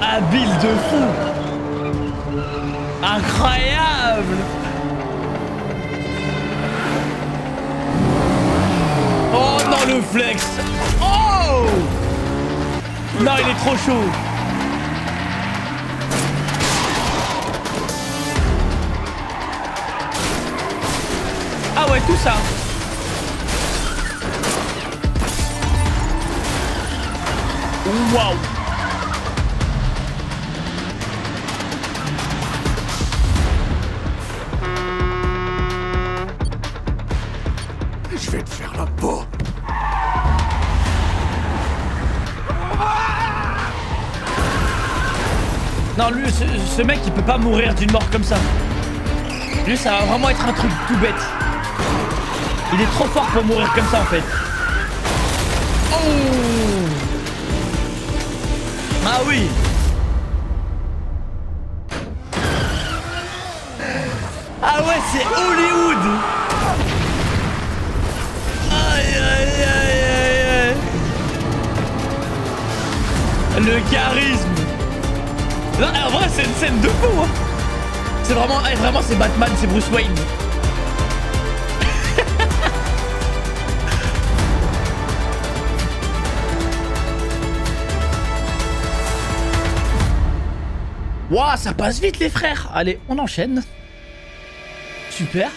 Habile de fou. Incroyable. Oh non, le flex. Oh non, il est trop chaud. Ah ouais, tout ça. Waouh. Je vais te faire la peau. Non, lui, ce mec, il peut pas mourir d'une mort comme ça. Lui, ça va vraiment être un truc tout bête. Il est trop fort pour mourir comme ça, en fait. Oh! Ah oui! Ah ouais, c'est Hollywood! Aïe, aïe, aïe, aïe, aïe. Le charisme! Non, en vrai, c'est une scène de fou, hein. C'est vraiment, vraiment, c'est Batman, c'est Bruce Wayne. Waouh, ça passe vite les frères. Allez, on enchaîne. Super.